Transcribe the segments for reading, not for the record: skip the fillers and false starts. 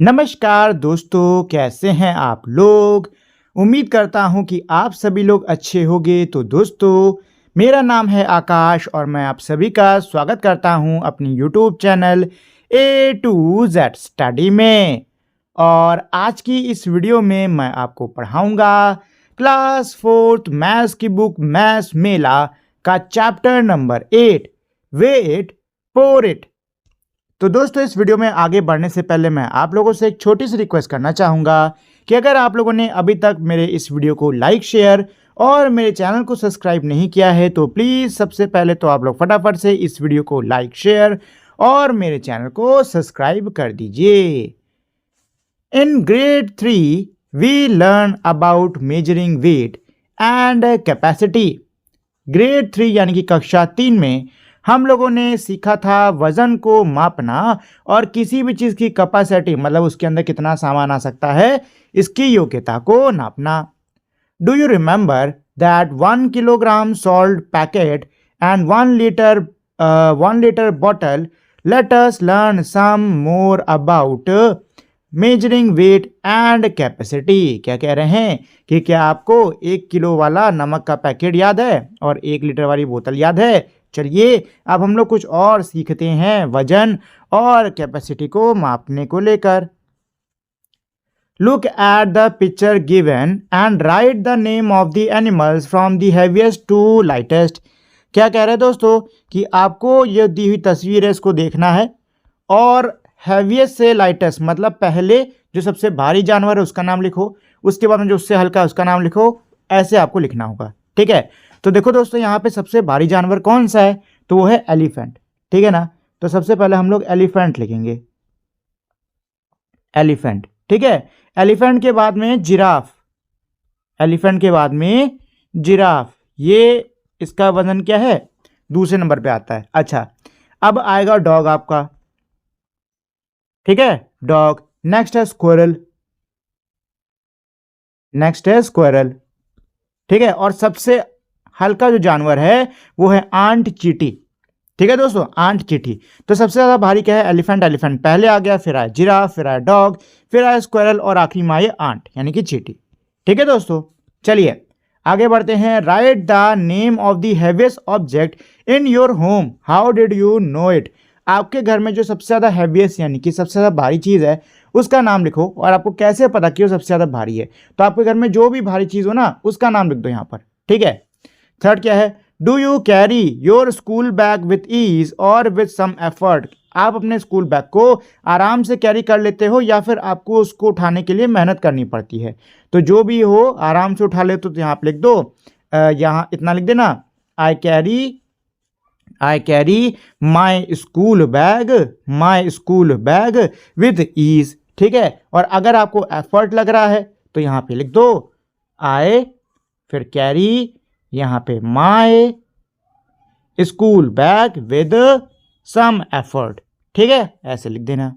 नमस्कार दोस्तों, कैसे हैं आप लोग। उम्मीद करता हूं कि आप सभी लोग अच्छे होंगे। तो दोस्तों, मेरा नाम है आकाश और मैं आप सभी का स्वागत करता हूं अपनी YouTube channel A to Z study में। और आज की इस वीडियो में मैं आपको पढ़ाऊंगा क्लास 4th मैथ्स की बुक मैथ्स मेला का chapter number 8 weight for it. तो दोस्तों, इस वीडियो में आगे बढ़ने से पहले मैं आप लोगों से एक छोटी सी रिक्वेस्ट करना चाहूँगा कि अगर आप लोगों ने अभी तक मेरे इस वीडियो को लाइक शेयर और मेरे चैनल को सब्सक्राइब नहीं किया है तो प्लीज़ सबसे पहले तो आप लोग फटाफट से इस वीडियो को लाइक शेयर और मेरे चैनल को सब्सक्राइब कर दीजिए। In grade 3 we learn about measuring weight and capacity. Grade 3 यानी कि कक्षा 3 में हम लोगों ने सीखा था वजन को मापना और किसी भी चीज़ की कैपेसिटी मतलब उसके अंदर कितना सामान आ सकता है इसकी योग्यता को नापना। Do you remember that 1 kilogram salt packet and 1 litre bottle. Let us learn some more about measuring weight and capacity. क्या कह रहे हैं कि क्या आपको 1 किलो वाला नमक का पैकेट याद है और 1 लीटर वाली बोतल याद है। चलिए अब हम लोग कुछ और सीखते हैं वजन और कैपेसिटी को मापने को लेकर। Look at the picture given and write the name of the animals from the heaviest to lightest. क्या कह रहे हैं दोस्तों कि आपको ये दी हुई तस्वीर है, इसको देखना है और हैवीएस्ट से लाइटेस्ट मतलब पहले जो सबसे भारी जानवर है उसका नाम लिखो, उसके बाद में जो उससे हल्का है उसका नाम लिखो। ऐसे आपको लिखना होगा, ठीक है। तो देखो दोस्तों, यहाँ पे सबसे भारी जानवर कौन सा है तो वो है एलिफेंट, ठीक है ना। तो सबसे पहले हम लोग एलिफेंट लिखेंगे, एलिफेंट, ठीक है। एलिफेंट के बाद में जिराफ, एलिफेंट के बाद में जिराफ, ये इसका वजन क्या है, दूसरे नंबर पे आता है। अच्छा, अब आएगा डॉग आपका, ठीक है, डॉग। नेक्स्ट है स्क्वायरल, नेक्स्ट है स्क्वायरल, ठीक है। और सबसे हल्का जो जानवर है वो है आंट चींटी, ठीक है दोस्तों, आंट चींटी। तो सबसे ज्यादा भारी क्या है, एलिफेंट, एलिफेंट पहले आ गया, फिर आया जिराफ, फिर आया डॉग, फिर आया स्क्वायरल और आखिरी में आई आंट यानी कि चींटी, ठीक है दोस्तों। चलिए आगे बढ़ते हैं। Right the name of the heaviest object in your home, how did you know it. आपके घर में जो सबसे ज्यादा हैवीएस्ट यानी कि सबसे ज्यादा भारी चीज है उसका नाम लिखो और आपको कैसे पता कि वो सबसे ज्यादा भारी है। तो आपके घर में जो भी भारी चीज हो ना उसका नाम लिख दो यहाँ पर, ठीक है। थर्ड क्या है, do you carry your school bag with ease और विथ सम एफर्ट। आप अपने स्कूल बैग को आराम से कैरी कर लेते हो या फिर आपको उसको उठाने के लिए मेहनत करनी पड़ती है। तो जो भी हो आराम से उठा ले तो यहाँ पे लिख दो, यहाँ इतना लिख देना, I carry my school bag with ease, ठीक है। और अगर आपको एफर्ट लग रहा है तो यहाँ पे लिख दो आई, फिर कैरी, यहाँ पे my school bag with some effort, ठीक है, ऐसे लिख देना।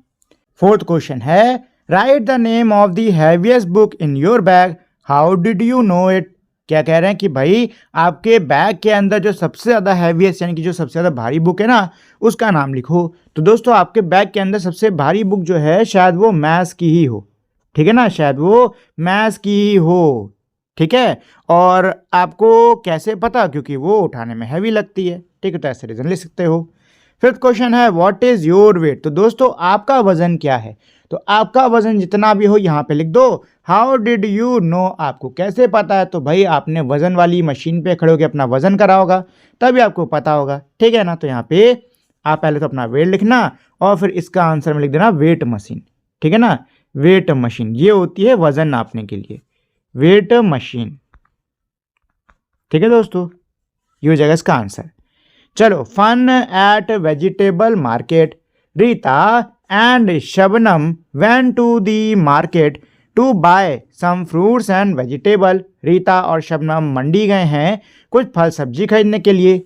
फोर्थ क्वेश्चन है, write the name of the heaviest book in your bag, how did you know it. क्या कह रहे हैं कि भाई आपके बैग के अंदर जो सबसे ज़्यादा हैवीएस्ट यानी कि जो सबसे ज़्यादा भारी बुक है ना उसका नाम लिखो। तो दोस्तों, आपके बैग के अंदर सबसे भारी बुक जो है शायद वो मैथ्स की ही हो, ठीक है ना, शायद वो मैथ्स की ही हो, ठीक है। और आपको कैसे पता, क्योंकि वो उठाने में हैवी लगती है, ठीक है, तो ऐसे रीजन ले सकते हो। फिफ्थ क्वेश्चन है, व्हाट इज योर वेट। तो दोस्तों, आपका वजन क्या है। तो आपका वजन जितना भी हो यहाँ पे लिख दो। हाउ डिड यू नो, आपको कैसे पता है। तो भाई आपने वजन वाली मशीन पे खड़े होकर अपना वजन करा होगा तभी आपको पता होगा, ठीक है ना। तो यहाँ पे आप पहले तो अपना वेट लिखना और फिर इसका आंसर में लिख देना वेट मशीन, ठीक है ना। वेट मशीन ये होती है वजन नापने के लिए, वेट मशीन, ठीक है दोस्तों, ये हो जाएगा इसका आंसर। चलो, fun at vegetable market. Rita and Shabnam went to the market to buy some fruits and vegetable. Rita और शबनम मंडी गए हैं कुछ फल सब्जी खरीदने के लिए।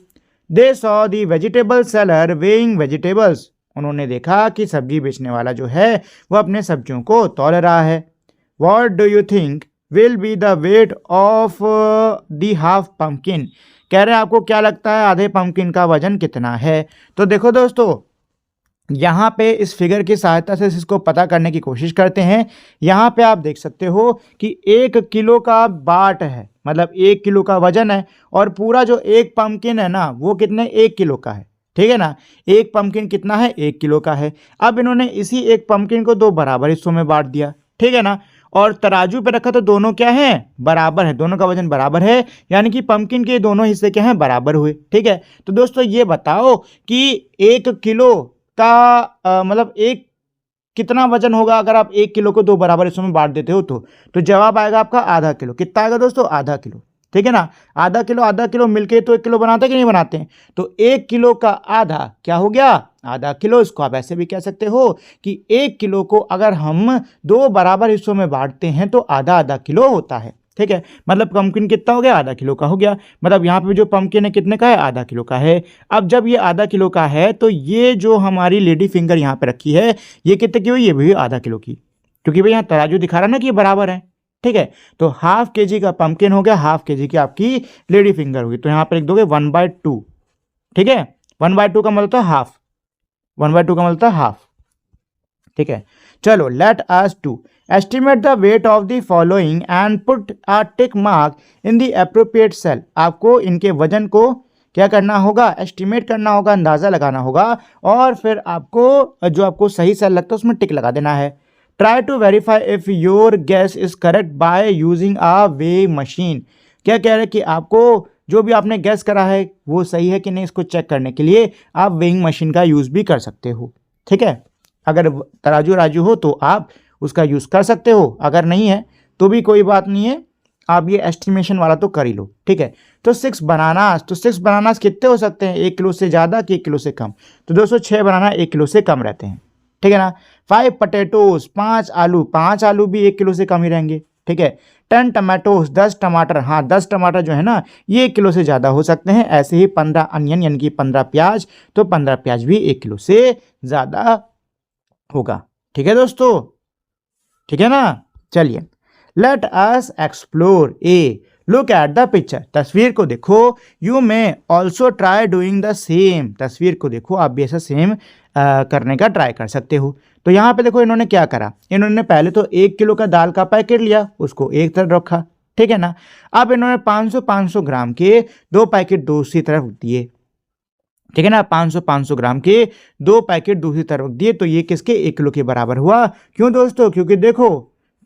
They saw the vegetable seller weighing vegetables. उन्होंने देखा कि सब्जी बेचने वाला जो है वो अपने सब्जियों को तौल रहा है। What do you think will be the weight of the half pumpkin. कह रहे हैं आपको क्या लगता है आधे पम्पकिन का वजन कितना है। तो देखो दोस्तों, यहाँ पे इस फिगर की सहायता से इसको पता करने की कोशिश करते हैं। यहाँ पे आप देख सकते हो कि 1 किलो का बाट है, मतलब 1 किलो का वजन है, और पूरा जो एक पंपकिन है ना वो कितने 1 किलो का है, ठीक है ना। एक पंपकिन कितना है 1 किलो का है। अब इन्होंने इसी एक पंपकिन को 2 बराबर हिस्सों में बांट दिया, ठीक है ना, और तराजू पे रखा तो दोनों क्या है बराबर है, दोनों का वजन बराबर है, यानी कि पंपकिन के दोनों हिस्से क्या हैं बराबर हुए, ठीक है। तो दोस्तों ये बताओ कि 1 किलो का मतलब एक कितना वजन होगा अगर आप 1 किलो को 2 बराबर हिस्सों में बांट देते हो तो जवाब आएगा आपका आधा किलो। कितना आएगा दोस्तों आधा किलो, ठीक है ना। आधा किलो मिलके तो 1 किलो बनाते कि नहीं बनाते हैं। तो 1 किलो का आधा क्या हो गया आधा किलो। इसको आप ऐसे भी कह सकते हो कि 1 किलो को अगर हम 2 बराबर हिस्सों में बांटते हैं तो आधा आधा किलो होता है, ठीक है। मतलब पंपकिन कितना हो गया आधा किलो का हो गया। मतलब यहाँ पे जो पंपकिन है कितने का है आधा किलो का है। अब जब ये आधा किलो का है तो ये जो हमारी लेडी फिंगर यहाँ पे रखी है ये कितने की हुई, ये भी आधा किलो की, क्योंकि भाई यहाँ तराजू दिखा रहा है ना कि ये बराबर है, ठीक है। तो ½ kg का पंपकिन हो गया, ½ kg की आपकी लेडी फिंगर होगी। तो यहाँ पर लिख दोगे 1/2, ठीक है। 1/2 का मतलब था हाफ, 1/2 का मतलब था हाफ, ठीक है। चलो let us to estimate the weight of the following and put a tick mark in the appropriate cell. आपको इनके वजन को क्या करना होगा, एस्टिमेट करना होगा, अंदाजा लगाना होगा, और फिर आपको जो आपको सही सेल लगता है उसमें टिक लगा देना है। Try to verify if your guess is correct by using a weigh machine. क्या कह रहे हैं कि आपको जो भी आपने गैस करा है वो सही है कि नहीं, इसको चेक करने के लिए आप वेइंग मशीन का यूज़ भी कर सकते हो, ठीक है। अगर तराजू राजू हो तो आप उसका यूज़ कर सकते हो, अगर नहीं है तो भी कोई बात नहीं है, आप ये एस्टिमेशन वाला तो कर ही लो, ठीक है। तो 6 बनानास, तो 6 बनानास कितने हो सकते हैं, 1 किलो से ज़्यादा कि 1 किलो से कम। तो दोस्तों 6 बनाना 1 किलो से कम रहते हैं, ठीक है ना। 5 पटेटोज, 5 आलू, 5 आलू भी 1 किलो से कम ही रहेंगे, ठीक है। 10 टमाटोज, 10 टमाटर, हाँ 10 टमाटर जो है ना ये 1 किलो से ज़्यादा हो सकते हैं। ऐसे ही 15 अनियन यानी कि 15 प्याज, तो 15 प्याज भी 1 किलो से ज़्यादा होगा, ठीक है दोस्तों, ठीक है ना। चलिए let us explore A, look at the picture. तस्वीर को देखो। You may also try doing the same. तस्वीर को देखो, आप भी ऐसा सेम करने का ट्राई कर सकते हो। तो यहाँ पे देखो इन्होंने क्या करा, इन्होंने पहले तो 1 किलो का दाल का पैकेट लिया, उसको एक तरफ रखा, ठीक है ना। अब इन्होंने 500 ग्राम के 2 पैकेट दूसरी तरफ दिए, ठीक है ना। 500 ग्राम के 2 पैकेट दूसरी तरफ दिए, तो ये किसके 1 किलो के बराबर हुआ। क्यों दोस्तों, क्योंकि देखो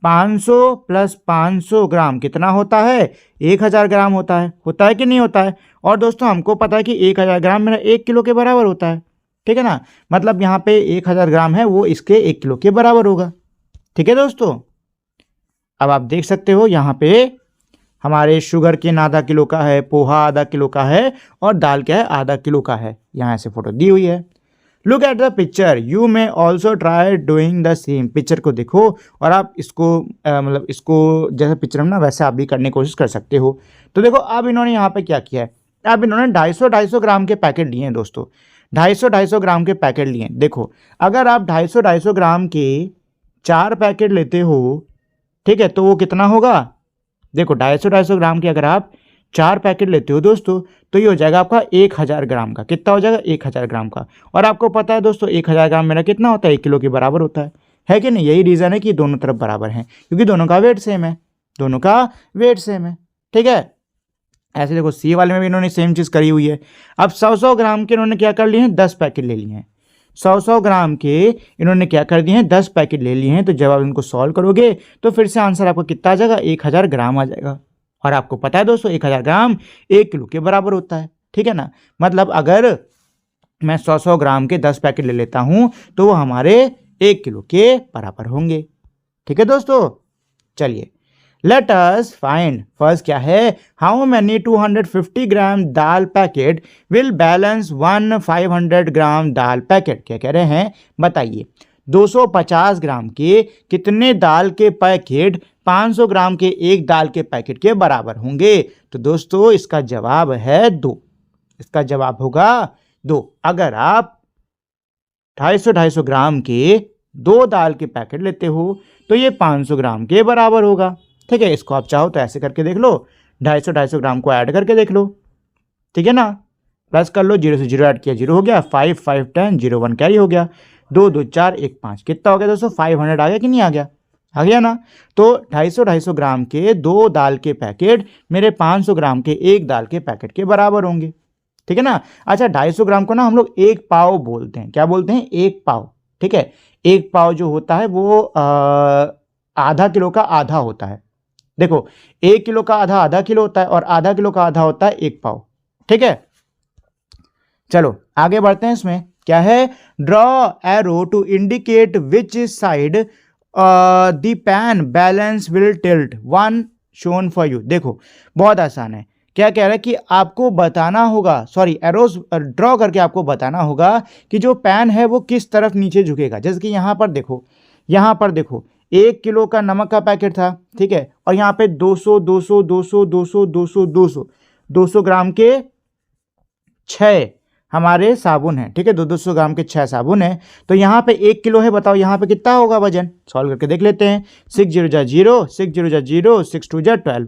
500 + 500 ग्राम कितना होता है 1000 ग्राम होता है कि नहीं होता है। और दोस्तों हमको पता है कि 1000 ग्राम मेरा 1 किलो के बराबर होता है, ठीक है ना। मतलब यहाँ पे 1000 ग्राम है वो इसके 1 किलो के बराबर होगा, ठीक है दोस्तों। अब आप देख सकते हो यहाँ पे हमारे शुगर केन आधा किलो का है, पोहा आधा किलो का है, और दाल क्या है आधा किलो का है। यहाँ से फोटो दी हुई है। Look at the picture, you may also try doing the same. Picture को देखो और आप इसको मतलब इसको जैसे पिक्चर में ना वैसे आप भी करने की कोशिश कर सकते हो। तो देखो अब इन्होंने यहाँ पे क्या किया है, अब इन्होंने 250 ग्राम के पैकेट लिए हैं दोस्तों, 250 ग्राम के पैकेट लिए हैं। देखो अगर आप 250 ग्राम के 4 पैकेट लेते हो, ठीक है, तो वो कितना होगा। देखो 250 ग्राम के अगर आप 4 पैकेट लेते हो दोस्तों तो ये हो जाएगा आपका 1000 ग्राम का। कितना हो जाएगा 1000 ग्राम का। और आपको पता है दोस्तों 1000 ग्राम मेरा कितना होता है 1 किलो के बराबर होता है कि नहीं। यही रीज़न है कि दोनों तरफ बराबर हैं, क्योंकि दोनों का वेट सेम है, दोनों का वेट सेम है, ठीक है। ऐसे देखो सी वाले में भी इन्होंने सेम चीज़ करी हुई है। अब 100 ग्राम के इन्होंने क्या कर लिए हैं 10 पैकेट ले लिए हैं। 100 ग्राम के इन्होंने क्या कर दिए हैं 10 पैकेट ले लिए हैं। तो जब आप इनको सॉल्व करोगे तो फिर से आंसर आपको कितना आ जाएगा 1000 ग्राम आ जाएगा। और आपको पता है दोस्तों 1000 ग्राम 1 किलो के बराबर होता है, ठीक है ना। मतलब अगर मैं 100 ग्राम के 10 पैकेट ले लेता हूं तो वो हमारे 1 किलो के बराबर होंगे, ठीक है दोस्तों। चलिए लेट अस फाइंड फर्स्ट क्या है, how many 250 gram dal packet will balance 500 gram dal packet. क्या कह रहे हैं बताइए। 250 ग्राम के कितने दाल के पैकेट 500 ग्राम के एक दाल के पैकेट के बराबर होंगे। तो दोस्तों इसका जवाब है 2, इसका जवाब होगा 2। अगर आप 250 ग्राम के 2 दाल के पैकेट लेते हो तो ये 500 ग्राम के बराबर होगा, ठीक है। इसको आप चाहो तो ऐसे करके देख लो, 250 ग्राम को ऐड करके देख लो, ठीक है ना। प्लस कर लो, 0 से 0 ऐड किया 0 हो गया, 5 5 10 0 1 कैरी हो गया। 2 2 4 1 5 कितना हो गया दोस्तों 500 आ गया कि नहीं आ गया? आ गया ना। तो 250 ग्राम के 2 दाल के पैकेट मेरे 500 ग्राम के एक दाल के पैकेट के बराबर होंगे, ठीक है ना। अच्छा 250 ग्राम को ना हम लोग एक पाव बोलते हैं, क्या बोलते हैं? एक पाव, ठीक है। एक पाव जो होता है वो आधा किलो का आधा होता है। देखो 1 किलो का आधा आधा किलो होता है और आधा किलो का आधा होता है एक पाव, ठीक है। चलो आगे बढ़ते हैं। इसमें क्या है? Draw arrow to indicate which side the pan balance will tilt one shown for you. देखो बहुत आसान है। क्या कह रहा है कि आपको बताना होगा, सॉरी एरोज ड्रॉ करके आपको बताना होगा कि जो पैन है वो किस तरफ नीचे झुकेगा। जैसे कि यहाँ पर देखो, यहाँ पर देखो 1 किलो का नमक का पैकेट था, ठीक है, और यहाँ पे 200 200 200 200 200 200 200 ग्राम के 6 हमारे साबुन है, ठीक है, 200 ग्राम के 6 साबुन है। तो यहाँ पे 1 किलो है, बताओ यहाँ पे कितना होगा वजन? सॉल्व करके देख लेते हैं। 6 0 जा 0, 6 0 जा 0, 6 2 जा 12,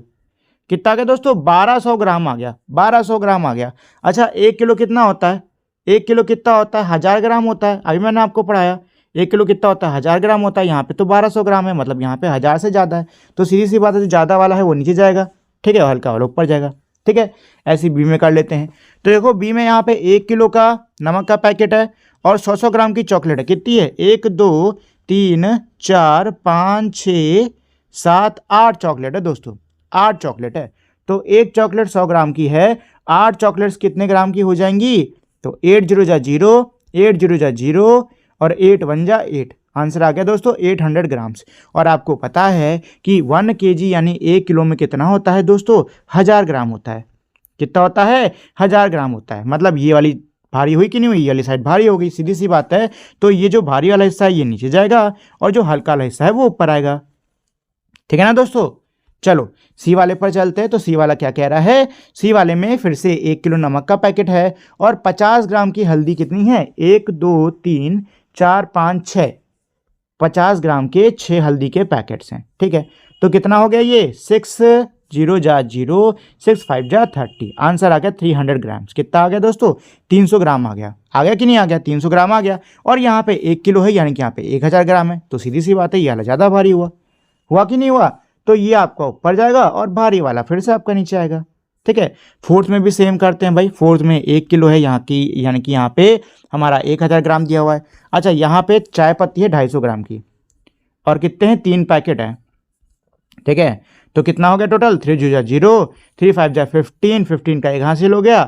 कितना आ गया दोस्तों? 1200 ग्राम आ गया, 1200 ग्राम आ गया। अच्छा 1 किलो कितना होता है? 1 किलो कितना होता है? 1000 ग्राम होता है। अभी मैंने आपको पढ़ाया 1 किलो कितना होता है? 1000 ग्राम होता है। यहाँ पे तो 1200 ग्राम है, मतलब यहाँ पे 1000 से ज़्यादा है। तो सीधी सी बात है, जो ज़्यादा वाला है वो नीचे जाएगा, ठीक है, हल्का वाला ऊपर जाएगा, ठीक है। ऐसी बी में कर लेते हैं। तो देखो बी में यहाँ पे 1 किलो का नमक का पैकेट है और 100 ग्राम की चॉकलेट है। कितनी है? 1 2 3 4 5 6 7 8 चॉकलेट है दोस्तों, 8 चॉकलेट है। तो एक चॉकलेट 100 ग्राम की है, 8 चॉकलेट्स कितने ग्राम की हो जाएंगी? तो 8 0 जा 0, 8 0 जा 0 और 8 1 जा 8। आंसर आ गया दोस्तों 800 ग्राम्स। और आपको पता है कि 1 kg यानी 1 किलो में कितना होता है दोस्तों? 1000 ग्राम होता है। कितना होता है? 1000 ग्राम होता है। मतलब ये वाली भारी हुई कि नहीं हुई? ये वाली साइड भारी हो गई, सीधी सी बात है। तो ये जो भारी वाला हिस्सा है ये नीचे जाएगा और जो हल्का वाला हिस्सा है वो ऊपर आएगा, ठीक है ना दोस्तों। चलो सी वाले पर चलते हैं। तो सी वाला क्या कह रहा है? सी वाले में फिर से 1 किलो नमक का पैकेट है और 50 ग्राम की हल्दी कितनी है? 1 2 3 4 5 6, 50 ग्राम के 6 हल्दी के पैकेट्स हैं, ठीक है। तो कितना हो गया ये? 6 0 जा 0, 6 5 जा 30। आंसर आ गया 300 ग्राम्स। कितना आ गया दोस्तों? 300 ग्राम आ गया। आ गया कि नहीं आ गया? 300 ग्राम आ गया। और यहाँ पे 1 किलो है यानी कि यहाँ पे 1000 ग्राम है। तो सीधी सी बात है ये वाला ज़्यादा भारी हुआ, हुआ कि नहीं हुआ? तो ये आपका ऊपर जाएगा और भारी वाला फिर से आपका नीचे आएगा, ठीक है। फोर्थ में भी सेम करते हैं भाई। फोर्थ में 1 किलो है यहाँ की, यानी कि यहाँ पे हमारा 1000 ग्राम दिया हुआ है। अच्छा यहाँ पे चाय पत्ती है 250 ग्राम की और कितने हैं? 3 पैकेट हैं, ठीक है। तो कितना हो गया टोटल? 3 0 जा 0, 3 5 जा 15, 15 का एक हासिल हो गया,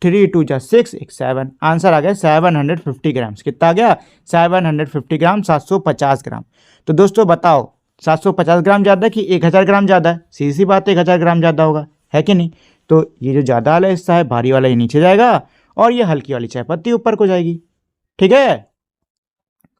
3 2 जा 6, 1 7। आंसर आ गया 750 ग्राम्स। कितना आ गया? 750 ग्राम, 750 ग्राम। तो दोस्तों बताओ 750 ग्राम ज़्यादा है कि 1000 ग्राम ज़्यादा है? सीधी सी बात है 1000 ग्राम ज़्यादा होगा, है कि नहीं। तो ये जो ज़्यादा वाला हिस्सा है भारी वाला ये नीचे जाएगा और ये हल्की वाली चाय पत्ती ऊपर को जाएगी, ठीक है।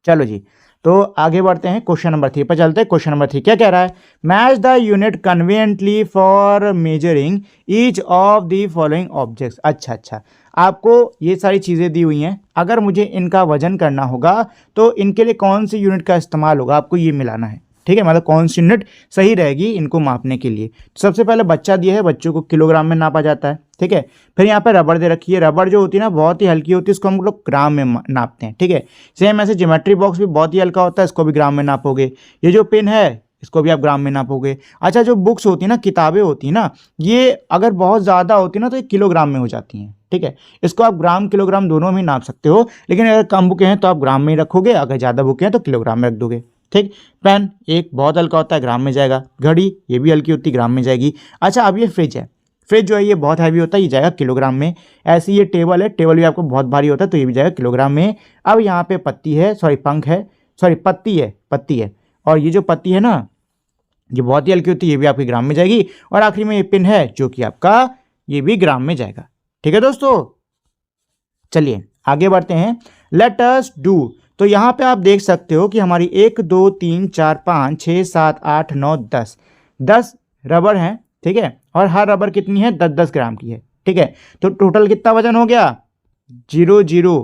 चलो जी, तो आगे बढ़ते हैं। क्वेश्चन नंबर 3 पर चलते हैं। क्वेश्चन नंबर 3 क्या कह रहा है? Match the unit conveniently for measuring each of the following objects. अच्छा, आपको ये सारी चीज़ें दी हुई हैं, अगर मुझे इनका वजन करना होगा तो इनके लिए कौन सी यूनिट का इस्तेमाल होगा, आपको ये मिलाना है, ठीक है। मतलब कौन सी यूनिट सही रहेगी इनको मापने के लिए। सबसे पहले बच्चा दिया है, बच्चों को किलोग्राम में नापा जाता है, ठीक है। फिर यहाँ पे रबड़ दे रखी है, रबड़ जो होती है ना बहुत ही हल्की होती है, इसको हम लोग ग्राम में नापते हैं, ठीक है। सेम ऐसे ज्योमेट्री बॉक्स भी बहुत ही हल्का होता है, इसको भी ग्राम में नापोगे। ये जो पेन है इसको भी आप ग्राम में नापोगे। अच्छा जो बुक्स होती है ना, किताबें होती है ना, ये अगर बहुत ज़्यादा होती है ना तो ये किलोग्राम में हो जाती हैं, ठीक है। इसको आप ग्राम किलोग्राम दोनों में नाप सकते हो, लेकिन अगर कम बुकें हैं तो आप ग्राम में ही रखोगे, अगर ज़्यादा बुकें हैं तो किलोग्राम में रख दोगे, ठीक। पेन एक बहुत हल्का होता है, ग्राम में जाएगा। घड़ी ये भी हल्की होती है, ग्राम में जाएगी। अच्छा अब ये फ्रिज है, फ्रिज जो है ये बहुत हैवी होता है, ये जाएगा किलोग्राम में। ऐसे ये टेबल है, टेबल भी आपको बहुत भारी होता है तो ये भी जाएगा किलोग्राम में। अब यहाँ पे पत्ती है, सॉरी पंख है, सॉरी पत्ती है और ये जो पत्ती है ना ये बहुत ही हल्की होती है, ये भी आपके ग्राम में जाएगी। और आखिरी में ये पिन है जो कि आपका ये भी ग्राम में जाएगा, ठीक है दोस्तों। चलिए आगे बढ़ते हैं। Late us do. तो यहाँ पे आप देख सकते हो कि हमारी 1 2 3 4 5 6 7 8 9 10 रबड़ हैं, ठीक है। और हर रबड़ कितनी है? 10 ग्राम की है, ठीक है। तो टोटल कितना वजन हो गया? 0 0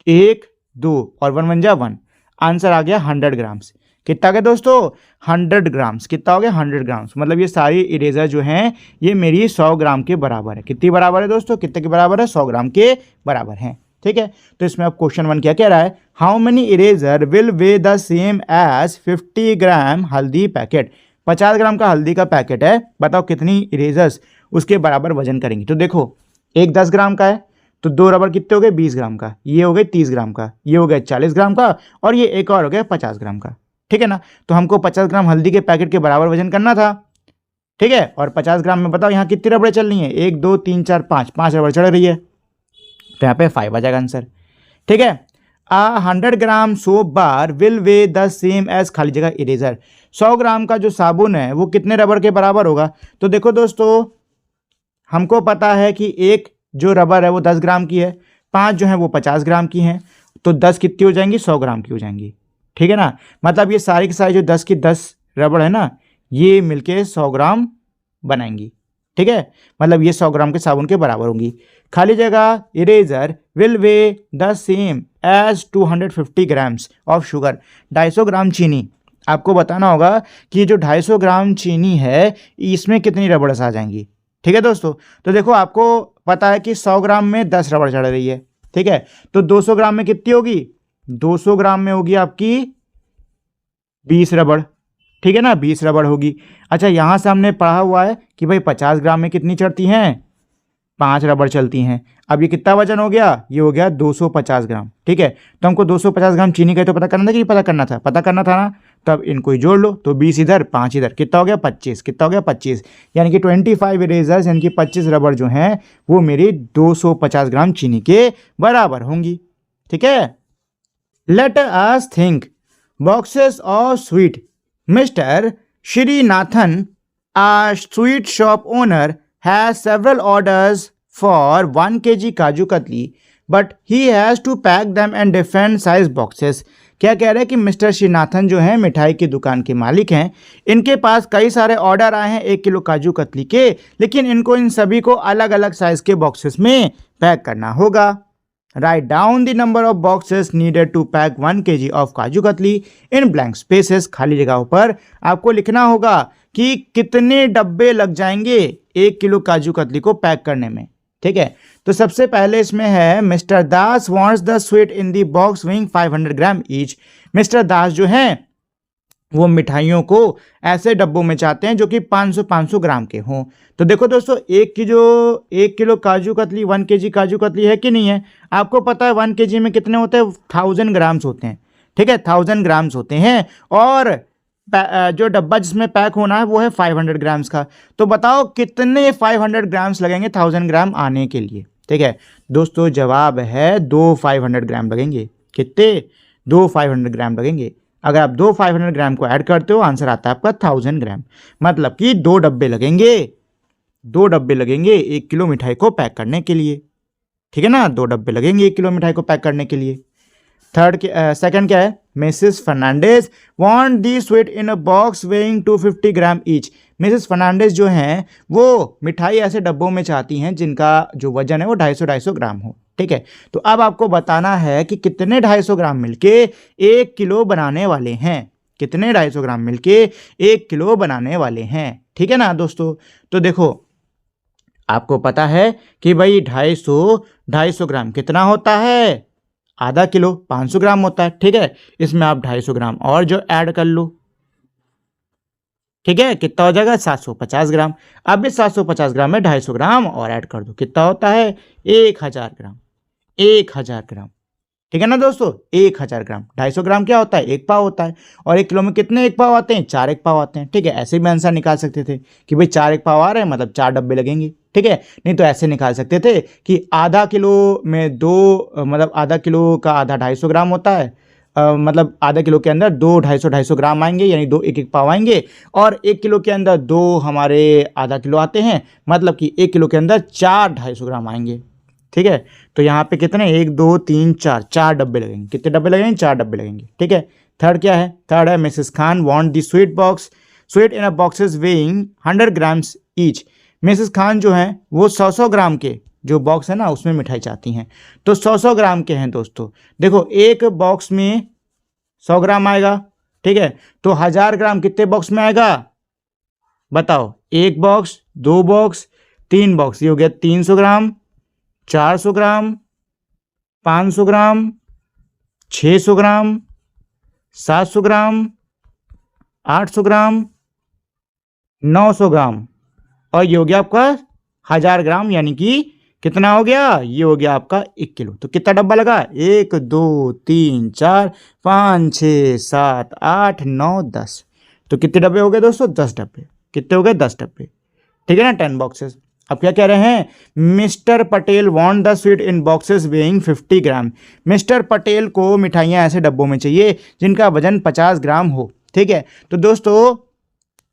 1 2 और 1 1 जा 1। आंसर आ गया 100 ग्राम्स। कितना आ गया दोस्तों? 100 ग्राम्स। कितना हो गया? 100 ग्राम्स। मतलब ये सारी इरेजर जो हैं ये मेरी 100 ग्राम के बराबर है। कितनी बराबर है दोस्तों? कितने के बराबर है? 100 ग्राम के बराबर है, ठीक है। तो इसमें अब क्वेश्चन 1 क्या कह रहा है, how many eraser will weigh the same as 50 gram हल्दी पैकेट। 50 ग्राम का हल्दी का पैकेट है, बताओ कितनी इरेजर्स उसके बराबर वजन करेंगी। तो देखो एक 10 ग्राम का है तो 2 रबड़ कितने हो गए 20 ग्राम का, ये हो गए 30 ग्राम का, ये हो गया 40 ग्राम का, और ये एक और हो गया 50 ग्राम का, ठीक है ना। तो हमको 50 ग्राम हल्दी के पैकेट के बराबर वजन करना था, ठीक है। और 50 ग्राम में बताओ यहाँ कितनी रबड़ें चल रही हैं, 1 2 3 4 5, 5 रबड़ चढ़ रही है, तो यहाँ पे 5 आ जाएगा आंसर, ठीक है। 100 gram soap bar will weigh the same as खाली जगह इरेजर। 100 ग्राम का जो साबुन है वो कितने रबड़ के बराबर होगा। तो देखो दोस्तों हमको पता है कि एक जो रबर है वो 10 ग्राम की है, 5 जो है वो 50 ग्राम की हैं, तो 10 कितनी हो जाएंगी 100 ग्राम की हो जाएंगी, ठीक है ना। मतलब ये सारी की सारी जो 10 की 10 रबड़ है ना, ये मिलके 100 ग्राम बनाएंगी, ठीक है। मतलब ये 100 ग्राम के साबुन के बराबर होंगी। खाली जगह eraser will weigh the same as 250 grams of sugar. 250 gram चीनी, आपको बताना होगा कि जो 250 ग्राम चीनी है इसमें कितनी रबड़ आ जाएंगी, ठीक है दोस्तों। तो देखो आपको पता है कि 100 ग्राम में 10 रबड़ चढ़ रही है, ठीक है। तो 200 ग्राम में कितनी होगी, 200 ग्राम में होगी आपकी 20 रबड़, ठीक है ना, 20 रबड़ होगी। अच्छा यहाँ से हमने पढ़ा हुआ है कि भाई 50 ग्राम में कितनी चढ़ती हैं, 5 रबड़ चलती हैं। अब ये कितना वजन हो गया, ये हो गया 250 ग्राम, ठीक है। तो हमको 250 ग्राम चीनी का तो पता करना था कि पता करना था, पता करना था ना। तब इनको ही जोड़ लो, तो 20 इधर 5 इधर, कितना हो गया 25, कितना हो गया 25, यानी कि 25 इरेजर्स यानी कि 25 रबड़ जो हैं वो मेरी 250 ग्राम चीनी के बराबर होंगी, ठीक है। Let us think boxes of sweet. Mister Srinathan, a sweet shop owner, has several orders for 1 kg kaju katli, but he has to pack them in different size boxes। क्या कह रहे हैं कि मिस्टर श्रीनाथन जो है मिठाई की दुकान के मालिक हैं, इनके पास कई सारे ऑर्डर आए हैं 1 किलो काजू कतली के, लेकिन इनको इन सभी को अलग अलग साइज के बॉक्सेस में पैक करना होगा। Write down the number of boxes needed to pack 1 kg of kaju katli in blank spaces. खाली जगहों पर आपको लिखना होगा कि कितने डब्बे लग जाएंगे 1 किलो काजू कतली को पैक करने में, ठीक है। तो सबसे पहले इसमें है mister Das wants the sweet in the box weighing 500 gram each. Mister Das जो हैं वो मिठाइयों को ऐसे डब्बों में चाहते हैं जो कि 500 ग्राम के हों। तो देखो दोस्तों 1 किलो काजू कतली 1 kg काजू कतली है कि नहीं है, आपको पता है 1 kg में कितने होते हैं 1000 ग्राम्स होते हैं, ठीक है 1000 ग्राम्स होते हैं, और जो डब्बा जिसमें पैक होना है वो है 500 ग्राम्स का। तो बताओ कितने 500 ग्राम्स लगेंगे 1000 ग्राम आने के लिए, ठीक है दोस्तों। जवाब है 2 500 ग्राम लगेंगे। कितने, 2 500 ग्राम लगेंगे। अगर आप 2 500 ग्राम को ऐड करते हो आंसर आता है आपका 1000 ग्राम, मतलब कि 2 डब्बे लगेंगे, 2 डब्बे लगेंगे 1 किलो मिठाई को पैक करने के लिए, ठीक है ना, 2 डब्बे लगेंगे 1 किलो मिठाई को पैक करने के लिए। सेकंड क्या है, Mrs Fernandes want the sweet in a box weighing 250 gram each. Mrs Fernandes जो हैं वो मिठाई ऐसे डब्बों में चाहती हैं जिनका जो वजन है वो 250 ग्राम हो, ठीक है। तो अब आपको बताना है कि कितने 250 ग्राम मिलके 1 किलो बनाने वाले हैं, कितने 250 ग्राम मिलके 1 किलो बनाने वाले हैं, ठीक है ना दोस्तों। तो देखो आपको पता है कि भाई 250 ग्राम कितना होता है, आधा किलो 500 ग्राम होता है, ठीक है। इसमें आप 250 ग्राम और जो ऐड कर लो, ठीक है, कितना हो जाएगा 750 ग्राम। अब इस 750 ग्राम में 250 ग्राम और ऐड कर दो, कितना होता है 1000 ग्राम, 1000 ग्राम, ठीक है ना दोस्तों 1000 ग्राम। 250 ग्राम क्या होता है 1 पाव होता है, और 1 किलो में कितने 1 पाव आते हैं 4 1 पाव आते हैं, ठीक है। ऐसे भी आंसर निकाल सकते थे कि भाई 4 1 पाव आ रहे हैं मतलब 4 डब्बे लगेंगे, ठीक है। नहीं तो ऐसे निकाल सकते थे कि आधा किलो में 2 मतलब आधा किलो का आधा 250 ग्राम होता है, मतलब आधा किलो के अंदर 2 250 ग्राम आएंगे, यानी 2 1 1 पाव आएंगे, और 1 किलो के अंदर 2 हमारे आधा किलो आते हैं, मतलब कि 1 किलो के अंदर 4 250 ग्राम आएंगे, ठीक है। तो यहाँ पे कितने 1 2 3 4 4 डब्बे लगेंगे, कितने डब्बे लगेंगे 4 डब्बे लगेंगे, ठीक है। थर्ड क्या है, थर्ड है Mrs Khan want the sweet in a boxes weighing 100 grams each. Mrs Khan जो हैं वो 100 ग्राम के जो बॉक्स है ना उसमें मिठाई चाहती हैं, तो 100 ग्राम के हैं दोस्तों। देखो एक बॉक्स में 100 ग्राम आएगा, ठीक है, तो 1000 ग्राम कितने बॉक्स में आएगा बताओ, 1 बॉक्स 2 बॉक्स 3 बॉक्स, ये हो गया 300 ग्राम 400 ग्राम 500 ग्राम, 600 ग्राम, 700 ग्राम, 800 ग्राम, 900 ग्राम और ये हो गया आपका 1000 ग्राम, यानी कि कितना हो गया, ये हो गया आपका 1 किलो। तो कितना डब्बा लगा, 1 2 3 4 5 6 7 8 9 10। तो कितने डब्बे हो गए दोस्तों, 10 डब्बे। कितने हो गए, 10 डब्बे, ठीक है ना, 10 बॉक्सेस। अब क्या कह रहे हैं, mister Patel want the sweet in boxes weighing 50 gram. Mister Patel को मिठाइयाँ ऐसे डब्बों में चाहिए जिनका वजन 50 ग्राम हो, ठीक है। तो दोस्तों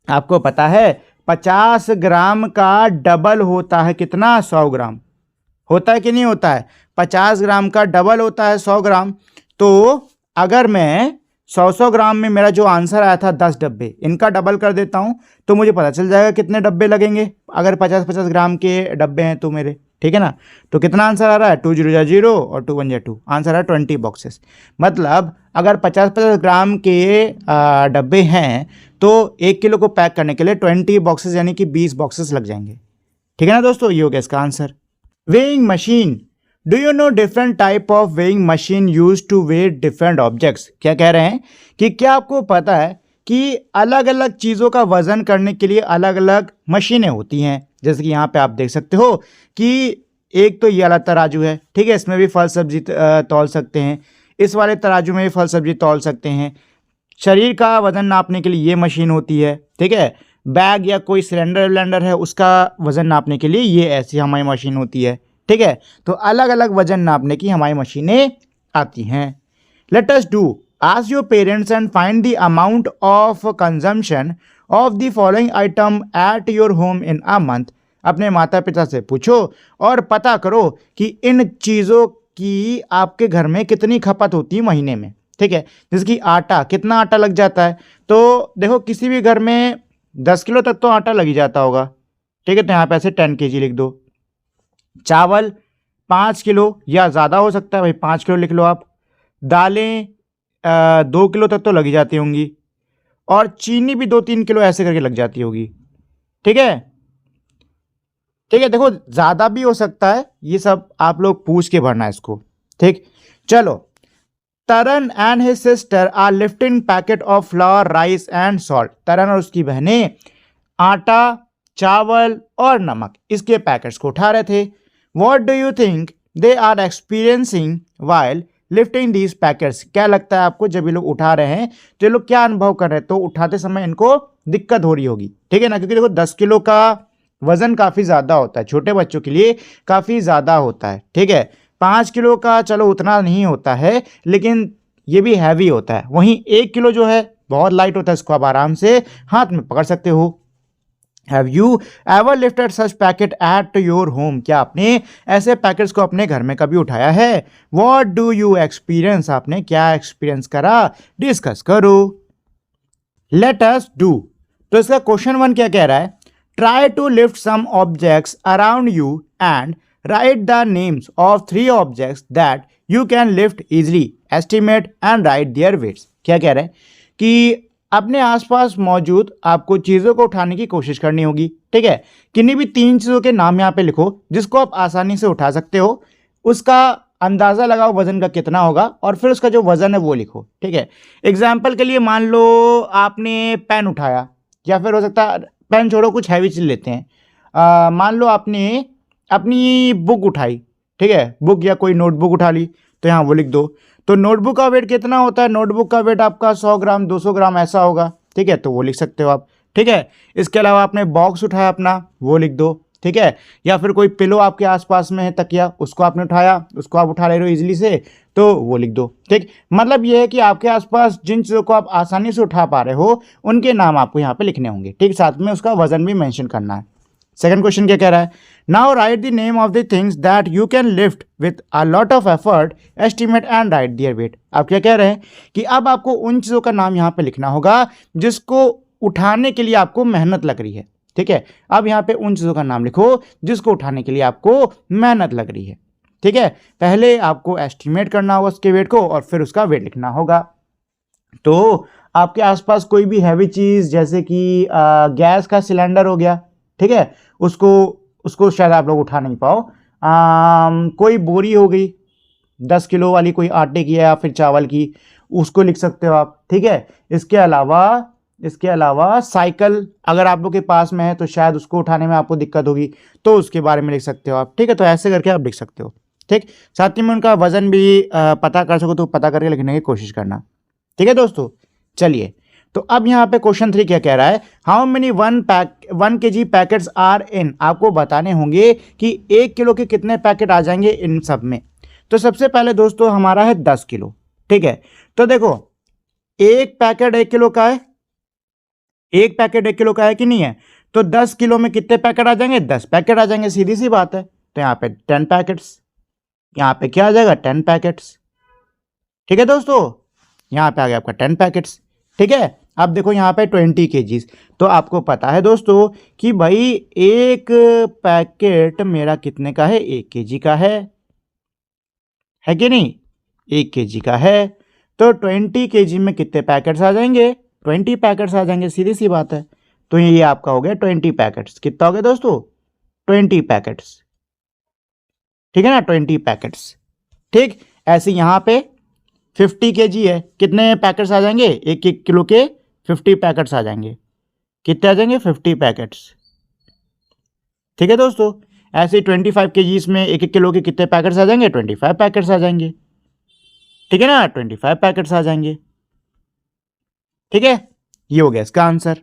आपको पता है 50 ग्राम का डबल होता है कितना, 100 ग्राम होता है कि नहीं होता है, 50 ग्राम का डबल होता है 100 ग्राम। तो अगर मैं 100 ग्राम में मेरा जो आंसर आया था 10 डब्बे, इनका डबल कर देता हूं तो मुझे पता चल जाएगा कितने डब्बे लगेंगे, अगर 50-50 ग्राम के डब्बे हैं तो मेरे, ठीक है ना। तो कितना आंसर आ रहा है, 2 0 जा 0 और 2 1 जा 2, आंसर है 20 बॉक्सेस। मतलब अगर 50-50 ग्राम के डब्बे हैं तो 1 किलो को पैक करने के लिए 20 बॉक्सेस यानी कि 20 बॉक्सेस लग जाएंगे, ठीक है ना दोस्तों। ये हो गया इसका answer. Weighing machine, do you know different type of weighing machine use to weight different objects. क्या कह रहे हैं कि क्या आपको पता है कि अलग अलग चीज़ों का वजन करने के लिए अलग अलग मशीनें होती हैं। जैसे कि यहाँ पे आप देख सकते हो कि एक तो ये वाला तराजू है, ठीक है, इसमें भी फल सब्जी तौल सकते हैं, इस वाले तराजू में भी फल सब्जी तौल सकते हैं। शरीर का वजन नापने के लिए ये मशीन होती है, ठीक है। बैग या कोई सिलेंडर विलेंडर है उसका वजन नापने के लिए ये ऐसी हमारी मशीन होती है, ठीक है। तो अलग अलग वजन नापने की हमारी मशीनें आती हैं। Late us do, ask your parents and find the amount of consumption of the following item at your home in a month. अपने माता पिता से पूछो और पता करो कि इन चीज़ों की आपके घर में कितनी खपत होती है महीने में, ठीक है। जैसे कि आटा, कितना आटा लग जाता है, तो देखो किसी भी घर में 10 किलो तक तो आटा लग ही जाता होगा, ठीक है। तो यहाँ पे ऐसे 10 kg लिख दो। चावल 5 किलो या ज़्यादा हो सकता है भाई, 5 किलो लिख लो आप। दालें 2 किलो तक तो लगी जाती होंगी और चीनी भी 2-3 किलो ऐसे करके लग जाती होगी, ठीक है, ठीक है। देखो ज़्यादा भी हो सकता है, ये सब आप लोग पूछ के भरना है इसको, ठीक। चलो, Taran and his sister are lifting packet of flour rice and salt. Taran और उसकी बहनें आटा, चावल और नमक इसके पैकेट्स को उठा रहे थे। What do you think they are experiencing while lifting these packets. क्या लगता है आपको, जब ये लोग उठा रहे हैं तो ये लोग क्या अनुभव कर रहे हैं, तो उठाते समय इनको दिक्कत हो रही होगी, ठीक है ना, क्योंकि देखो 10 किलो का वजन काफ़ी ज़्यादा होता है, छोटे बच्चों के लिए काफ़ी ज़्यादा होता है, ठीक है। 5 किलो का चलो उतना नहीं होता है लेकिन ये भी हैवी होता है। वहीं 1 किलो जो है बहुत लाइट होता है, इसको आप आराम से हाथ में पकड़ सकते हो। Have you ever lifted such packet at your home. क्या आपने ऐसे पैकेट्स को अपने घर में कभी उठाया है। वॉट डू यू एक्सपीरियंस, आपने क्या एक्सपीरियंस करा, डिस्कस करो। लेट अस डू, तो इसका क्वेश्चन 1 क्या कह रहा है, try to lift some objects around you and write the names of 3 objects that you can lift easily, estimate and write their weights. क्या कह रहे हैं कि अपने आसपास मौजूद आपको चीज़ों को उठाने की कोशिश करनी होगी, ठीक है। किन्हीं भी 3 चीज़ों के नाम यहाँ पे लिखो जिसको आप आसानी से उठा सकते हो, उसका अंदाज़ा लगाओ वजन का कितना होगा और फिर उसका जो वजन है वो लिखो, ठीक है। एग्जाम्पल के लिए मान लो आपने पेन उठाया, या फिर हो सकता है पेन छोड़ो, कुछ हैवी चीज़ लेते हैं। मान लो आपने अपनी बुक उठाई, ठीक है, बुक या कोई नोटबुक उठा ली, तो यहाँ वो लिख दो। तो नोटबुक का वेट कितना होता है, नोटबुक का वेट आपका 100 ग्राम 200 ग्राम ऐसा होगा, ठीक है, तो वो लिख सकते हो आप, ठीक है। इसके अलावा आपने बॉक्स उठाया अपना, वो लिख दो, ठीक है। या फिर कोई पिलो आपके आसपास में है, तकिया, उसको आपने उठाया, उसको आप उठा ले रहे हो इजीली से, तो वो लिख दो, ठीक। मतलब ये है कि आपके आसपास जिन चीज़ों को आप आसानी से उठा पा रहे हो उनके नाम आपको यहाँ पे लिखने होंगे, ठीक, साथ में उसका वजन भी मेंशन करना है। सेकंड क्वेश्चन क्या कह रहा है, now write the name of the things that you can lift with a lot of effort, estimate and write their weight. आप क्या कह रहे हैं कि अब आपको उन चीज़ों का नाम यहाँ पे लिखना होगा जिसको उठाने के लिए आपको मेहनत लग रही है, ठीक है। अब यहाँ पे उन चीज़ों का नाम लिखो जिसको उठाने के लिए आपको मेहनत लग रही है, ठीक है। पहले आपको एस्टिमेट करना होगा उसके वेट को और फिर उसका वेट लिखना होगा। तो आपके आसपास कोई भी हैवी चीज़ जैसे कि गैस का सिलेंडर हो गया, ठीक है, उसको शायद आप लोग उठा नहीं पाओ। कोई बोरी हो गई, 10 किलो वाली कोई आटे की है या फिर चावल की, उसको लिख सकते हो आप। ठीक है, इसके अलावा साइकिल अगर आप लोग के पास में है तो शायद उसको उठाने में आपको दिक्कत होगी, तो उसके बारे में लिख सकते हो आप। ठीक है, तो ऐसे करके आप लिख सकते हो। ठीक, साथ ही में उनका वजन भी पता कर सको तो पता करके लिखने की कोशिश करना। ठीक है दोस्तों, चलिए तो अब यहाँ पे क्वेश्चन 3 क्या कह रहा है, how many 1 kg packets are in, आपको बताने होंगे कि 1 किलो के कितने पैकेट आ जाएंगे इन सब में। तो सबसे पहले दोस्तों हमारा है 10 किलो। ठीक है, तो देखो एक पैकेट 1 किलो का है, एक पैकेट 1 किलो का है कि नहीं है, तो 10 किलो में कितने पैकेट आ जाएंगे, 10 पैकेट आ जाएंगे, सीधी सी बात है। तो यहाँ पे 10 पैकेट्स, यहाँ पे क्या आ जाएगा 10 पैकेट्स। ठीक है दोस्तों, यहाँ पे आ गया आपका 10 पैकेट्स। ठीक है, अब देखो यहाँ पे 20 kgs, तो आपको पता है दोस्तों कि भाई एक पैकेट मेरा कितने का है, 1 kg का है कि नहीं, 1 kg का है। तो 20 kg में कितने पैकेट्स आ जाएंगे, 20 पैकेट्स आ जाएंगे, सीधी सी बात है। तो ये आपका हो गया 20 पैकेट्स। कितना हो गया दोस्तों, 20 पैकेट्स। ठीक है ना, 20 पैकेट्स। ठीक, ऐसे यहाँ पे 50 kg है, कितने पैकेट्स आ जाएंगे, 1 किलो के 50 पैकेट्स आ जाएंगे। कितने आ जाएंगे, 50 पैकेट्स। ठीक है दोस्तों, ऐसे 25 kg में 1 किलो के कितने पैकेट्स आ जाएंगे, 25 पैकेट्स आ जाएंगे। ठीक है ना, 25 पैकेट्स आ जाएंगे। ठीक है, ये हो गया इसका आंसर।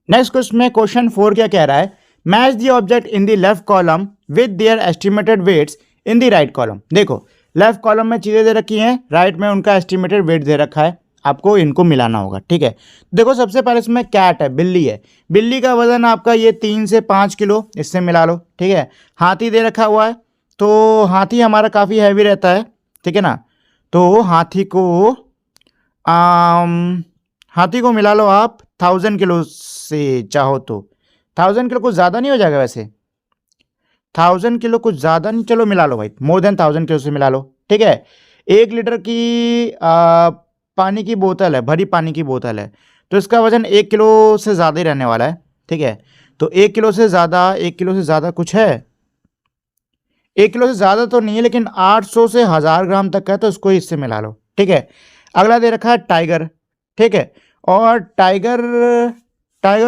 नेक्स्ट क्वेश्चन में क्वेश्चन 4 क्या कह रहा है, match the object in the left column with their estimated weights in the right column. देखो लेफ्ट कॉलम में चीजें दे रखी हैं, राइट में उनका एस्टिमेटेड वेट दे रखा है, आपको इनको मिलाना होगा। ठीक है, देखो सबसे पहले इसमें कैट है, बिल्ली है, बिल्ली का वजन आपका ये 3 से 5 किलो, इससे मिला लो। ठीक है, हाथी दे रखा हुआ है, तो हाथी हमारा काफ़ी हैवी रहता है। ठीक है ना, तो हाथी को मिला लो आप 1000 किलो से, चाहो तो 1000 किलो कुछ ज़्यादा नहीं हो जाएगा वैसे, 1000 किलो कुछ ज़्यादा नहीं, चलो मिला लो भाई, मोर देन 1000 किलो से मिला लो। ठीक है, 1 लीटर की पानी की बोतल है, भरी पानी की बोतल है, तो इसका वजन 1 किलो से ज़्यादा ही रहने वाला है। ठीक है, तो 1 किलो से ज़्यादा कुछ है, 1 किलो से ज़्यादा तो नहीं है, लेकिन 800 से 1000 ग्राम तक का है, तो इसको इससे मिला लो। ठीक है, अगला दे रखा है टाइगर। ठीक है, और टाइगर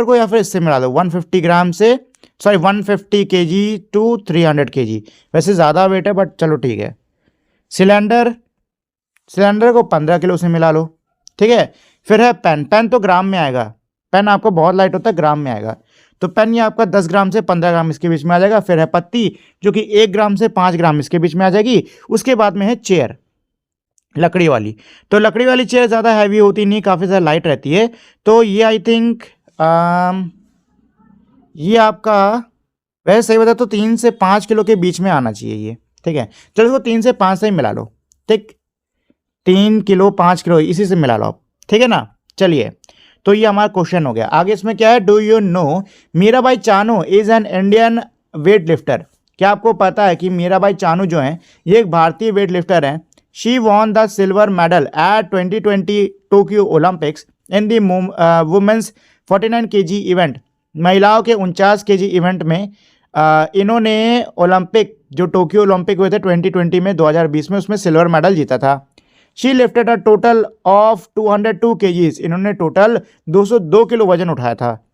को या फिर इससे मिला दो 150 kg टू 300 kg, वैसे ज़्यादा वेट है बट चलो ठीक है। सिलेंडर को 15 किलो से मिला लो। ठीक है, फिर है पेन तो ग्राम में आएगा, पेन आपको बहुत लाइट होता है, ग्राम में आएगा, तो पेन ये आपका 10 ग्राम से 15 ग्राम इसके बीच में आ जाएगा। फिर है पत्ती जो कि 1 ग्राम से 5 ग्राम इसके बीच में आ जाएगी। उसके बाद में है चेयर, लकड़ी वाली, तो लकड़ी वाली चेयर ज़्यादा हैवी होती नहीं, काफ़ी ज़्यादा लाइट रहती है, तो ये आई थिंक ये आपका वैसे सही बता तो 3 से 5 किलो के बीच में आना चाहिए ये। ठीक है, चलो इसको 3 से 5 से ही मिला लो। ठीक, 3 किलो 5 किलो इसी से मिला लो आप। ठीक है ना, चलिए तो ये हमारा क्वेश्चन हो गया। आगे इसमें क्या है, do you no Mirabai Chanu is an Indian weight lifter. क्या आपको पता है कि मीराबाई चानू जो है ये एक भारतीय वेट लिफ्टर हैं। She won the silver medal at 2020 Tokyo Olympics in the women's 49 kg इवेंट। महिलाओं के 49 kg इवेंट में इन्होंने ओलंपिक जो टोक्यो ओलंपिक हुए थे 2020 में 2020 में, उसमें सिल्वर मेडल जीता था। She lifted a total of 202 kgs, इन्होंने टोटल 202 किलो वजन उठाया था।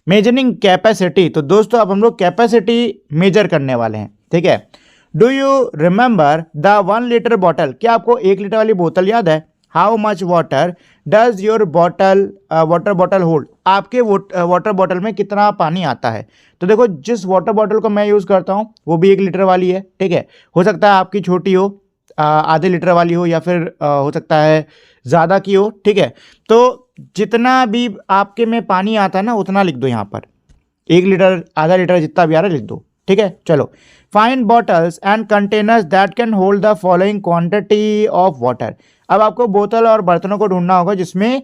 मेजरिंग कैपेसिटी, तो दोस्तों अब हम लोग कैपेसिटी मेजर करने वाले हैं। ठीक है, do you remember the 1 litre bottle, क्या आपको 1 लीटर वाली बोतल याद है। How much water does your water bottle hold, आपके वाटर बॉटल में कितना पानी आता है। तो देखो जिस वाटर बॉटल को मैं यूज़ करता हूँ वो भी 1 लीटर वाली है। ठीक है, हो सकता है आपकी छोटी हो, आधे लीटर वाली हो, या फिर हो सकता है ज़्यादा की हो। ठीक है, तो जितना भी आपके में पानी आता है ना उतना लिख दो यहाँ पर, 1 लीटर आधा लीटर जितना भी आ रहा है लिख दो। ठीक है, चलो find bottles and containers that can hold the following quantity of water. अब आपको बोतल और बर्तनों को ढूंढना होगा जिसमें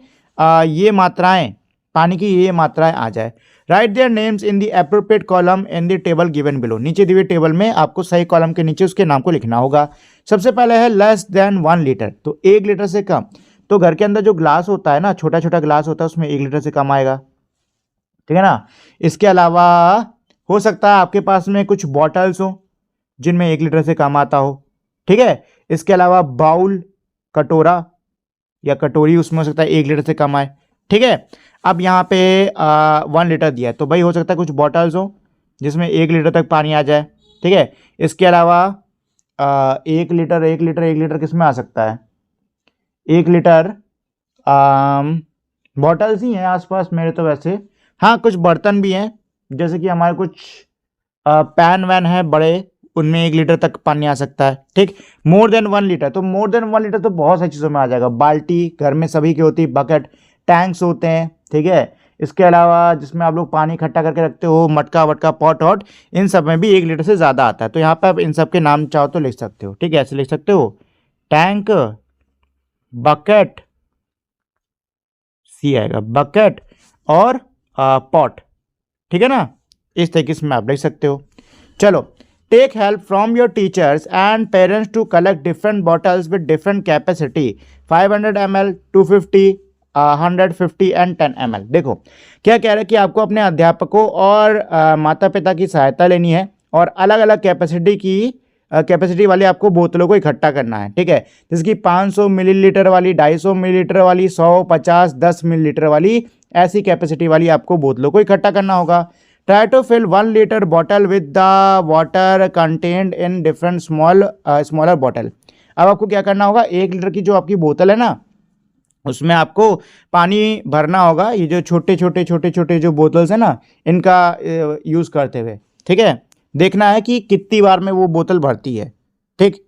ये मात्राएं, पानी की ये मात्राएं आ जाए। Right their names in the appropriate column in the table given below, नीचे दी हुई टेबल में आपको सही कॉलम के नीचे उसके नाम को लिखना होगा। सबसे पहले है लेस देन 1 लीटर, तो 1 लीटर से कम, तो घर के अंदर जो ग्लास होता है ना, छोटा छोटा ग्लास होता है, उसमें 1 लीटर से कम आएगा। ठीक है ना, इसके अलावा हो सकता है आपके पास में कुछ बॉटल्स हो जिनमें 1 लीटर से कम आता हो, ठीक है। इसके अलावा बाउल, कटोरा या कटोरी उसमें हो सकता है 1 लीटर से कम आए। ठीक है। अब यहाँ पे 1 लीटर दिया है, तो भाई हो सकता है कुछ बॉटल्स हो जिसमें 1 लीटर तक पानी आ जाए। ठीक है। इसके अलावा 1 लीटर किस में आ सकता है? 1 लीटर बॉटल्स ही हैं आसपास मेरे तो वैसे। हाँ, कुछ बर्तन भी हैं, जैसे कि हमारे कुछ पैन वैन है बड़े, उनमें 1 लीटर तक पानी आ सकता है। ठीक। मोर देन 1 लीटर, तो मोर देन 1 लीटर तो बहुत सारी चीज़ों में आ जाएगा। बाल्टी घर में सभी की होती है, बकेट, टैंक्स होते हैं। ठीक है। इसके अलावा जिसमें आप लोग पानी इकट्ठा करके रखते हो, मटका वटका, पॉट वॉट, इन सब में भी 1 लीटर से ज़्यादा आता है। तो यहाँ पर आप इन सब के नाम चाहो तो लिख सकते हो। ठीक है, ऐसे लिख सकते हो, टैंक, बकेट, सी आएगा, बकेट और पॉट। ठीक है ना, इस तरीके से आप लिख सकते हो। चलो, take help from your teachers and parents to collect different bottles with different capacity, 500 ml, 250, 150 and 10 ml। देखो क्या कह रहा है कि आपको अपने अध्यापकों और माता पिता की सहायता लेनी है और अलग अलग कैपेसिटी वाली आपको बोतलों को इकट्ठा करना है। ठीक है, जैसे कि 500 मिलीलीटर वाली, 250 मिलीलीटर वाली, 100, 50, 10 मिलीलीटर वाली, ऐसी कैपेसिटी वाली आपको बोतलों को इकट्ठा करना होगा। Try to fill 1 litre bottle with the water content in different smaller bottle. अब आपको क्या करना होगा, 1 लीटर की जो आपकी बोतल है ना, उसमें आपको पानी भरना होगा। ये जो छोटे जो बोतल्स है ना, इनका यूज़ करते हुए। ठीक है, देखना है कि कितनी बार में वो बोतल भरती है। ठीक,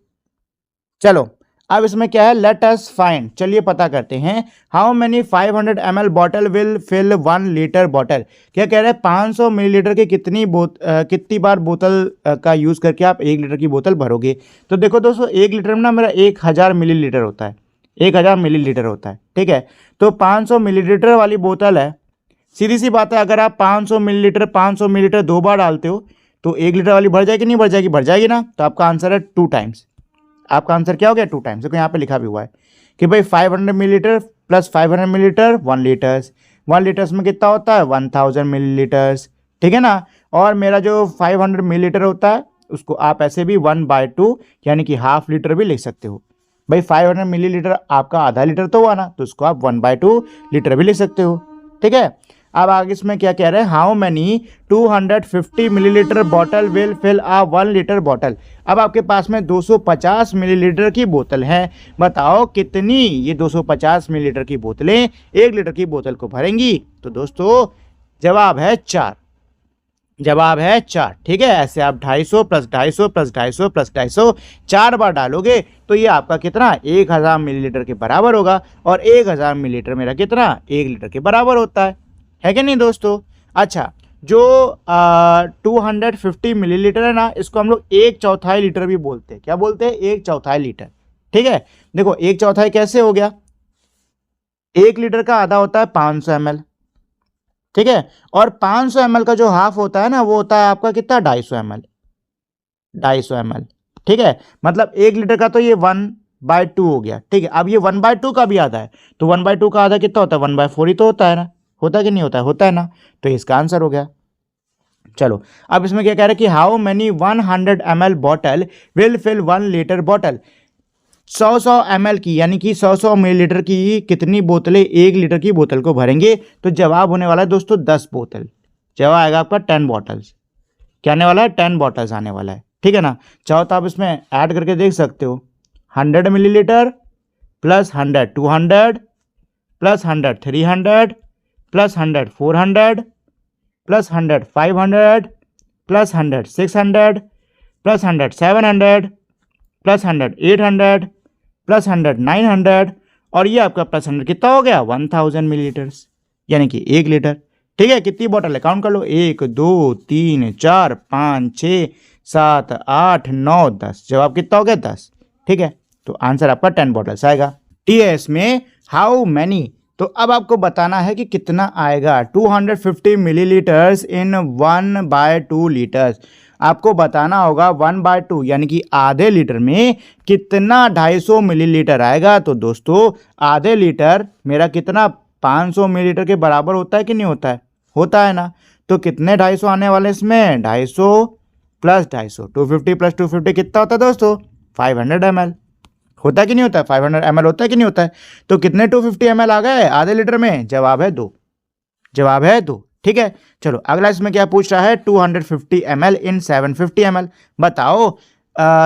चलो अब इसमें क्या है, लेट अस फाइंड, चलिए पता करते हैं। How many 500 ml bottle will fill 1 litre bottle. क्या कह रहे हैं, 500 मिलीलीटर की कितनी बार बोतल का यूज़ करके आप 1 लीटर की बोतल भरोगे। तो देखो दोस्तों, 1 लीटर में ना मेरा 1000 मिलीलीटर होता है, 1000 मिलीलीटर होता है। ठीक है, तो 500 मिलीलीटर वाली बोतल है। सीधी सी बात है, अगर आप 500 मिलीलीटर 2 बार डालते हो तो 1 लीटर वाली भर जाएगी, नहीं भर जाएगी? भर जाएगी ना। तो आपका आंसर है 2 टाइम्स। आपका आंसर क्या हो गया, 2 टाइम्स। देखो यहाँ पे लिखा भी हुआ है कि भाई 500 millilitre plus 500 millilitre 1 litres, 1 litres में कितना होता है, 1000 मिलीलीटर्स। ठीक है ना। और मेरा जो 500 मिलीलीटर होता है उसको आप ऐसे भी 1/2 यानी कि हाफ लीटर भी लिख सकते हो। भाई 500 मिलीलीटर आपका आधा लीटर तो हुआ ना, तो उसको आप 1/2 लीटर भी लिख सकते हो। ठीक है। अब आगे इसमें क्या कह रहे हैं, how many 250 millilitre bottle will fill a 1 litre bottle. अब आपके पास में 250 मिलीलीटर की बोतल है, बताओ कितनी ये 250 मिलीलीटर की बोतलें 1 लीटर की बोतल को भरेंगी। तो दोस्तों जवाब है 4, जवाब है 4। ठीक है, ऐसे आप 250 प्लस 250 प्लस 250 प्लस 250 4 बार डालोगे तो ये आपका कितना, 1000 मिलीलीटर के बराबर होगा। और 1000 मिलीलीटर मेरा कितना, 1 लीटर के बराबर होता है कि नहीं दोस्तों। अच्छा, जो 250 मिलीलीटर है ना, इसको हम लोग 1/4 लीटर भी बोलते हैं। क्या बोलते हैं, 1/4 लीटर। ठीक है, देखो 1/4 कैसे हो गया, 1 लीटर का आधा होता है 500 ml। ठीक है, और 500 ml का जो हाफ होता है ना, वो होता है आपका कितना, 250 ml, 250 ml। ठीक है, मतलब 1 लीटर का तो ये 1/2 हो गया। ठीक है, अब ये 1/2 का भी आधा है, तो 1/2 का आधा कितना होता है, 1/4 ही तो होता है ना, होता कि नहीं होता है, होता है ना। तो इसका आंसर हो गया। चलो अब इसमें क्या कह रहा है कि how many 100 ml bottle will fill 1 litre bottle. 100 ml की यानी कि 100 मिलीलीटर की कितनी बोतलें 1 लीटर की बोतल को भरेंगे। तो जवाब होने वाला है दोस्तों 10 बोतल। जवाब आएगा आपका 10 बॉटल्स। क्या आने वाला है, 10 बॉटल्स आने वाला है। ठीक है ना, चाहो तो आप इसमें ऐड करके देख सकते हो, 100 millilitre plus 100 200 plus 100 300 plus 100 400 plus 100 500 plus 100 600 plus 100 700 plus 100 800 plus 100 900 और ये आपका प्लस 100 कितना हो गया, 1000 मिलीलीटर्स यानी कि 1 लीटर। ठीक है, कितनी बॉटल है, काउंट कर लो, 1 2 3 4 5 6 7 8 9 10। जवाब कितना हो गया, 10। ठीक है, तो आंसर आपका 10 बॉटल्स आएगा। टीएस में हाउ मैनी, तो अब आपको बताना है कि कितना आएगा। 250 मिलीलीटर्स इन 1/2 लीटर्स। आपको बताना होगा 1/2 यानी कि आधे लीटर में कितना 250 मिलीलीटर आएगा। तो दोस्तों आधे लीटर मेरा कितना, 500 मिलीलीटर के बराबर होता है कि नहीं होता है, होता है ना। तो कितने 250 आने वाले इसमें, 250 प्लस 250, 250 प्लस 250 कितना होता है दोस्तों, 500 ml होता है कि नहीं होता है, 500 ml होता है कि नहीं होता है। तो कितने 250 ml आ गए आधे लीटर में, जवाब है 2, जवाब है 2। ठीक है, चलो अगला इसमें क्या पूछ रहा है, 250 ml इन 750 ml। बताओ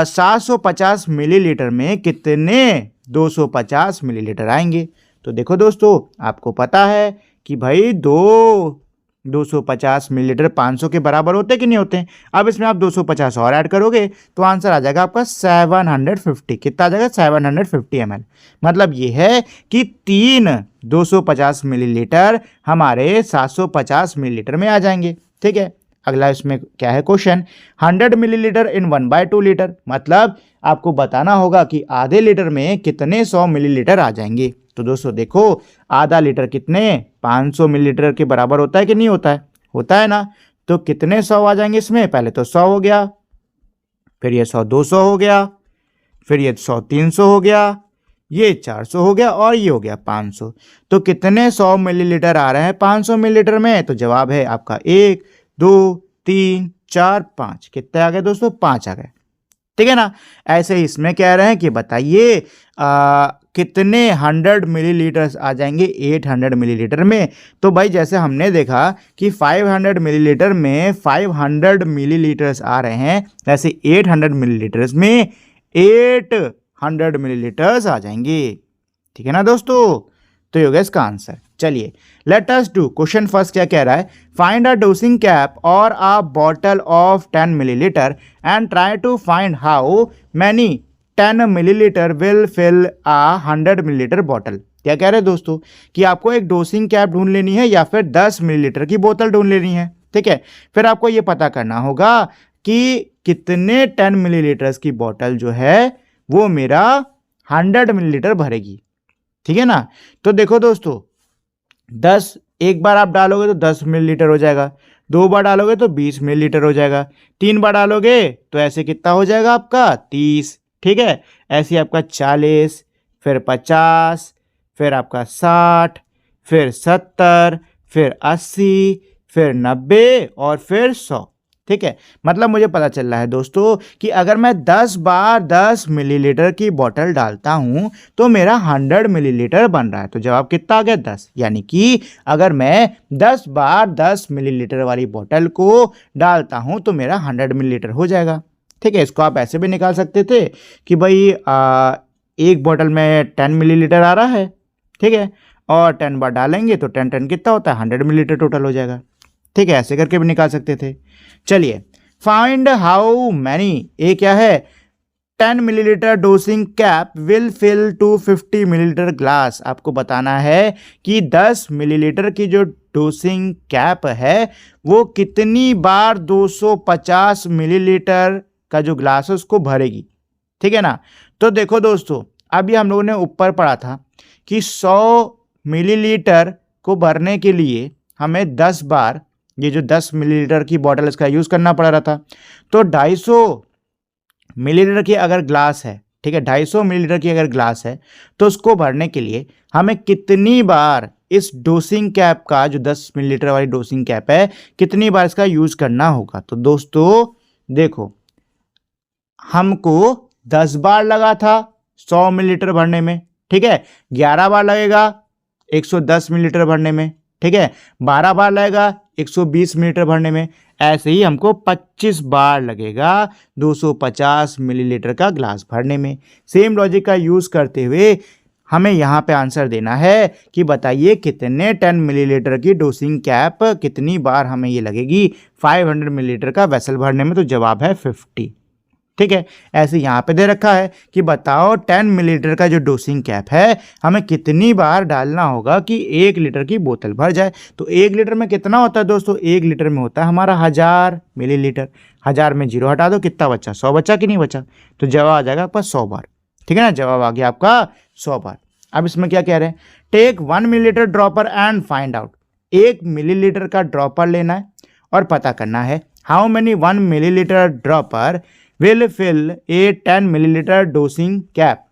750 मिलीलीटर में कितने 250 मिलीलीटर आएंगे। तो देखो दोस्तों, आपको पता है कि भाई 250 मिलीलीटर 500 के बराबर होते कि नहीं होते हैं। अब इसमें आप 250 और ऐड करोगे तो आंसर आ जाएगा आपका 750। कितना आ जाएगा, 750 ml। मतलब ये है कि 3 250 मिलीलीटर हमारे 750 मिलीलीटर में आ जाएंगे। ठीक है, अगला इसमें क्या है क्वेश्चन, 100 मिलीलीटर इन 1/2 लीटर। मतलब आपको बताना होगा कि आधे लीटर में कितने 100 मिलीलीटर आ जाएंगे। तो दोस्तों देखो, आधा लीटर कितने 500 मिलीलीटर के बराबर होता है कि नहीं होता है, होता है ना। तो कितने 100 आ जाएंगे इसमें, पहले तो 100 हो गया, फिर ये 100 200 हो गया, फिर ये 100 300 हो गया, ये 400 हो गया और ये हो गया 500। तो कितने 100 मिलीलीटर आ रहे हैं 500 मिलीलीटर में, तो जवाब है आपका 1 2 3 4 5। कितने आ गए दोस्तों, 5 आ गए। ठीक है ना। ऐसे ही इसमें कह रहे हैं कि बताइए कितने 100 मिलीलीटर आ जाएंगे 800 मिलीलीटर में। तो भाई जैसे हमने देखा कि 500 मिलीलीटर में 500 मिलीलीटर्स आ रहे हैं, वैसे 800 मिलीलीटर्स में 800 मिलीलीटर्स आ जाएंगे। ठीक है ना दोस्तों, तो ये होगा इसका आंसर। चलिए let us do question first. क्या कह रहा है, find a dosing cap or a bottle of 10 millilitre and try to find how many 10 millilitre will fill a 100 millilitre bottle. क्या कह रहे हैं दोस्तों कि आपको एक डोसिंग कैप ढूंढ लेनी है या फिर 10 मिलीलीटर की बोतल ढूंढ लेनी है। ठीक है, फिर आपको ये पता करना होगा कि कितने 10 मिलीलीटर्स की बोतल जो है वो मेरा 100 मिलीलीटर भरेगी। ठीक है ना। तो देखो दोस्तों, 10 एक बार आप डालोगे तो 10 मिलीलीटर हो जाएगा, 2 बार डालोगे तो 20 मिलीलीटर हो जाएगा, 3 बार डालोगे तो ऐसे कितना हो जाएगा आपका 30। ठीक है, ऐसे आपका 40, फिर 50, फिर आपका 60, फिर 70, फिर 80, फिर 90 और फिर 100। ठीक है, मतलब मुझे पता चल रहा है दोस्तों कि अगर मैं 10 बार 10 मिलीलीटर की बोतल डालता हूं तो मेरा 100 मिलीलीटर बन रहा है। तो जवाब कितना आ गया, 10। यानी कि अगर मैं 10 बार 10 मिलीलीटर वाली बोतल को डालता हूं तो मेरा 100 मिलीलीटर हो जाएगा। ठीक है, इसको आप ऐसे भी निकाल सकते थे कि भाई एक बोतल में 10 मिलीलीटर आ रहा है, ठीक है, और 10 बार डालेंगे तो 10 कितना होता है, 100 मिलीलीटर टोटल हो जाएगा। ठीक है, ऐसे करके भी निकाल सकते थे। चलिए फाइंड हाउ मैनी, ये क्या है, 10 millilitre dosing cap will fill 250 millilitre glass. आपको बताना है कि 10 मिलीलीटर की जो डोसिंग कैप है वो कितनी बार 250 मिलीलीटर का जो ग्लास है उसको भरेगी। ठीक है ना। तो देखो दोस्तों, अभी हम लोगों ने ऊपर पढ़ा था कि 100 मिलीलीटर को भरने के लिए हमें 10 बार ये जो 10 मिलीलीटर की बॉटल इसका यूज़ करना पड़ रहा था। तो 250 मिलीलीटर की अगर ग्लास है, ठीक है, 250 मिलीलीटर की अगर ग्लास है तो उसको भरने के लिए हमें कितनी बार इस डोसिंग कैप का, जो 10 मिलीलीटर वाली डोसिंग कैप है, कितनी बार इसका यूज़ करना होगा। तो दोस्तों देखो, हमको 10 बार लगा था 100 मिलीलीटर भरने में, ठीक है, 11 बार लगेगा 110 मिलीलीटर भरने में, ठीक है, 12 बार लगेगा 120 मिलीलीटर भरने में, ऐसे ही हमको 25 बार लगेगा 250 मिलीलीटर का ग्लास भरने में। सेम लॉजिक का यूज़ करते हुए हमें यहाँ पे आंसर देना है कि बताइए कितने 10 मिलीलीटर की डोसिंग कैप कितनी बार हमें ये लगेगी 500 मिलीलीटर का वेसल भरने में। तो जवाब है 50। ठीक है, ऐसे यहाँ पे दे रखा है कि बताओ 10 मिलीलीटर का जो डोसिंग कैप है हमें कितनी बार डालना होगा कि 1 लीटर की बोतल भर जाए। तो 1 लीटर में कितना होता है दोस्तों, 1 लीटर में होता है हमारा 1000 मिलीलीटर। 1000 में 0 हटा दो, कितना बचा, 100 बचा कि नहीं बचा। तो जवाब आ जाएगा आपका 100 बार। ठीक है ना, जवाब आ गया आपका 100 बार। अब इसमें क्या कह रहे हैं, take 1 millilitre dropper and find out. 1 millilitre का ड्रॉपर लेना है और पता करना है how many 1 millilitre dropper will fill a 10 millilitre dosing cap.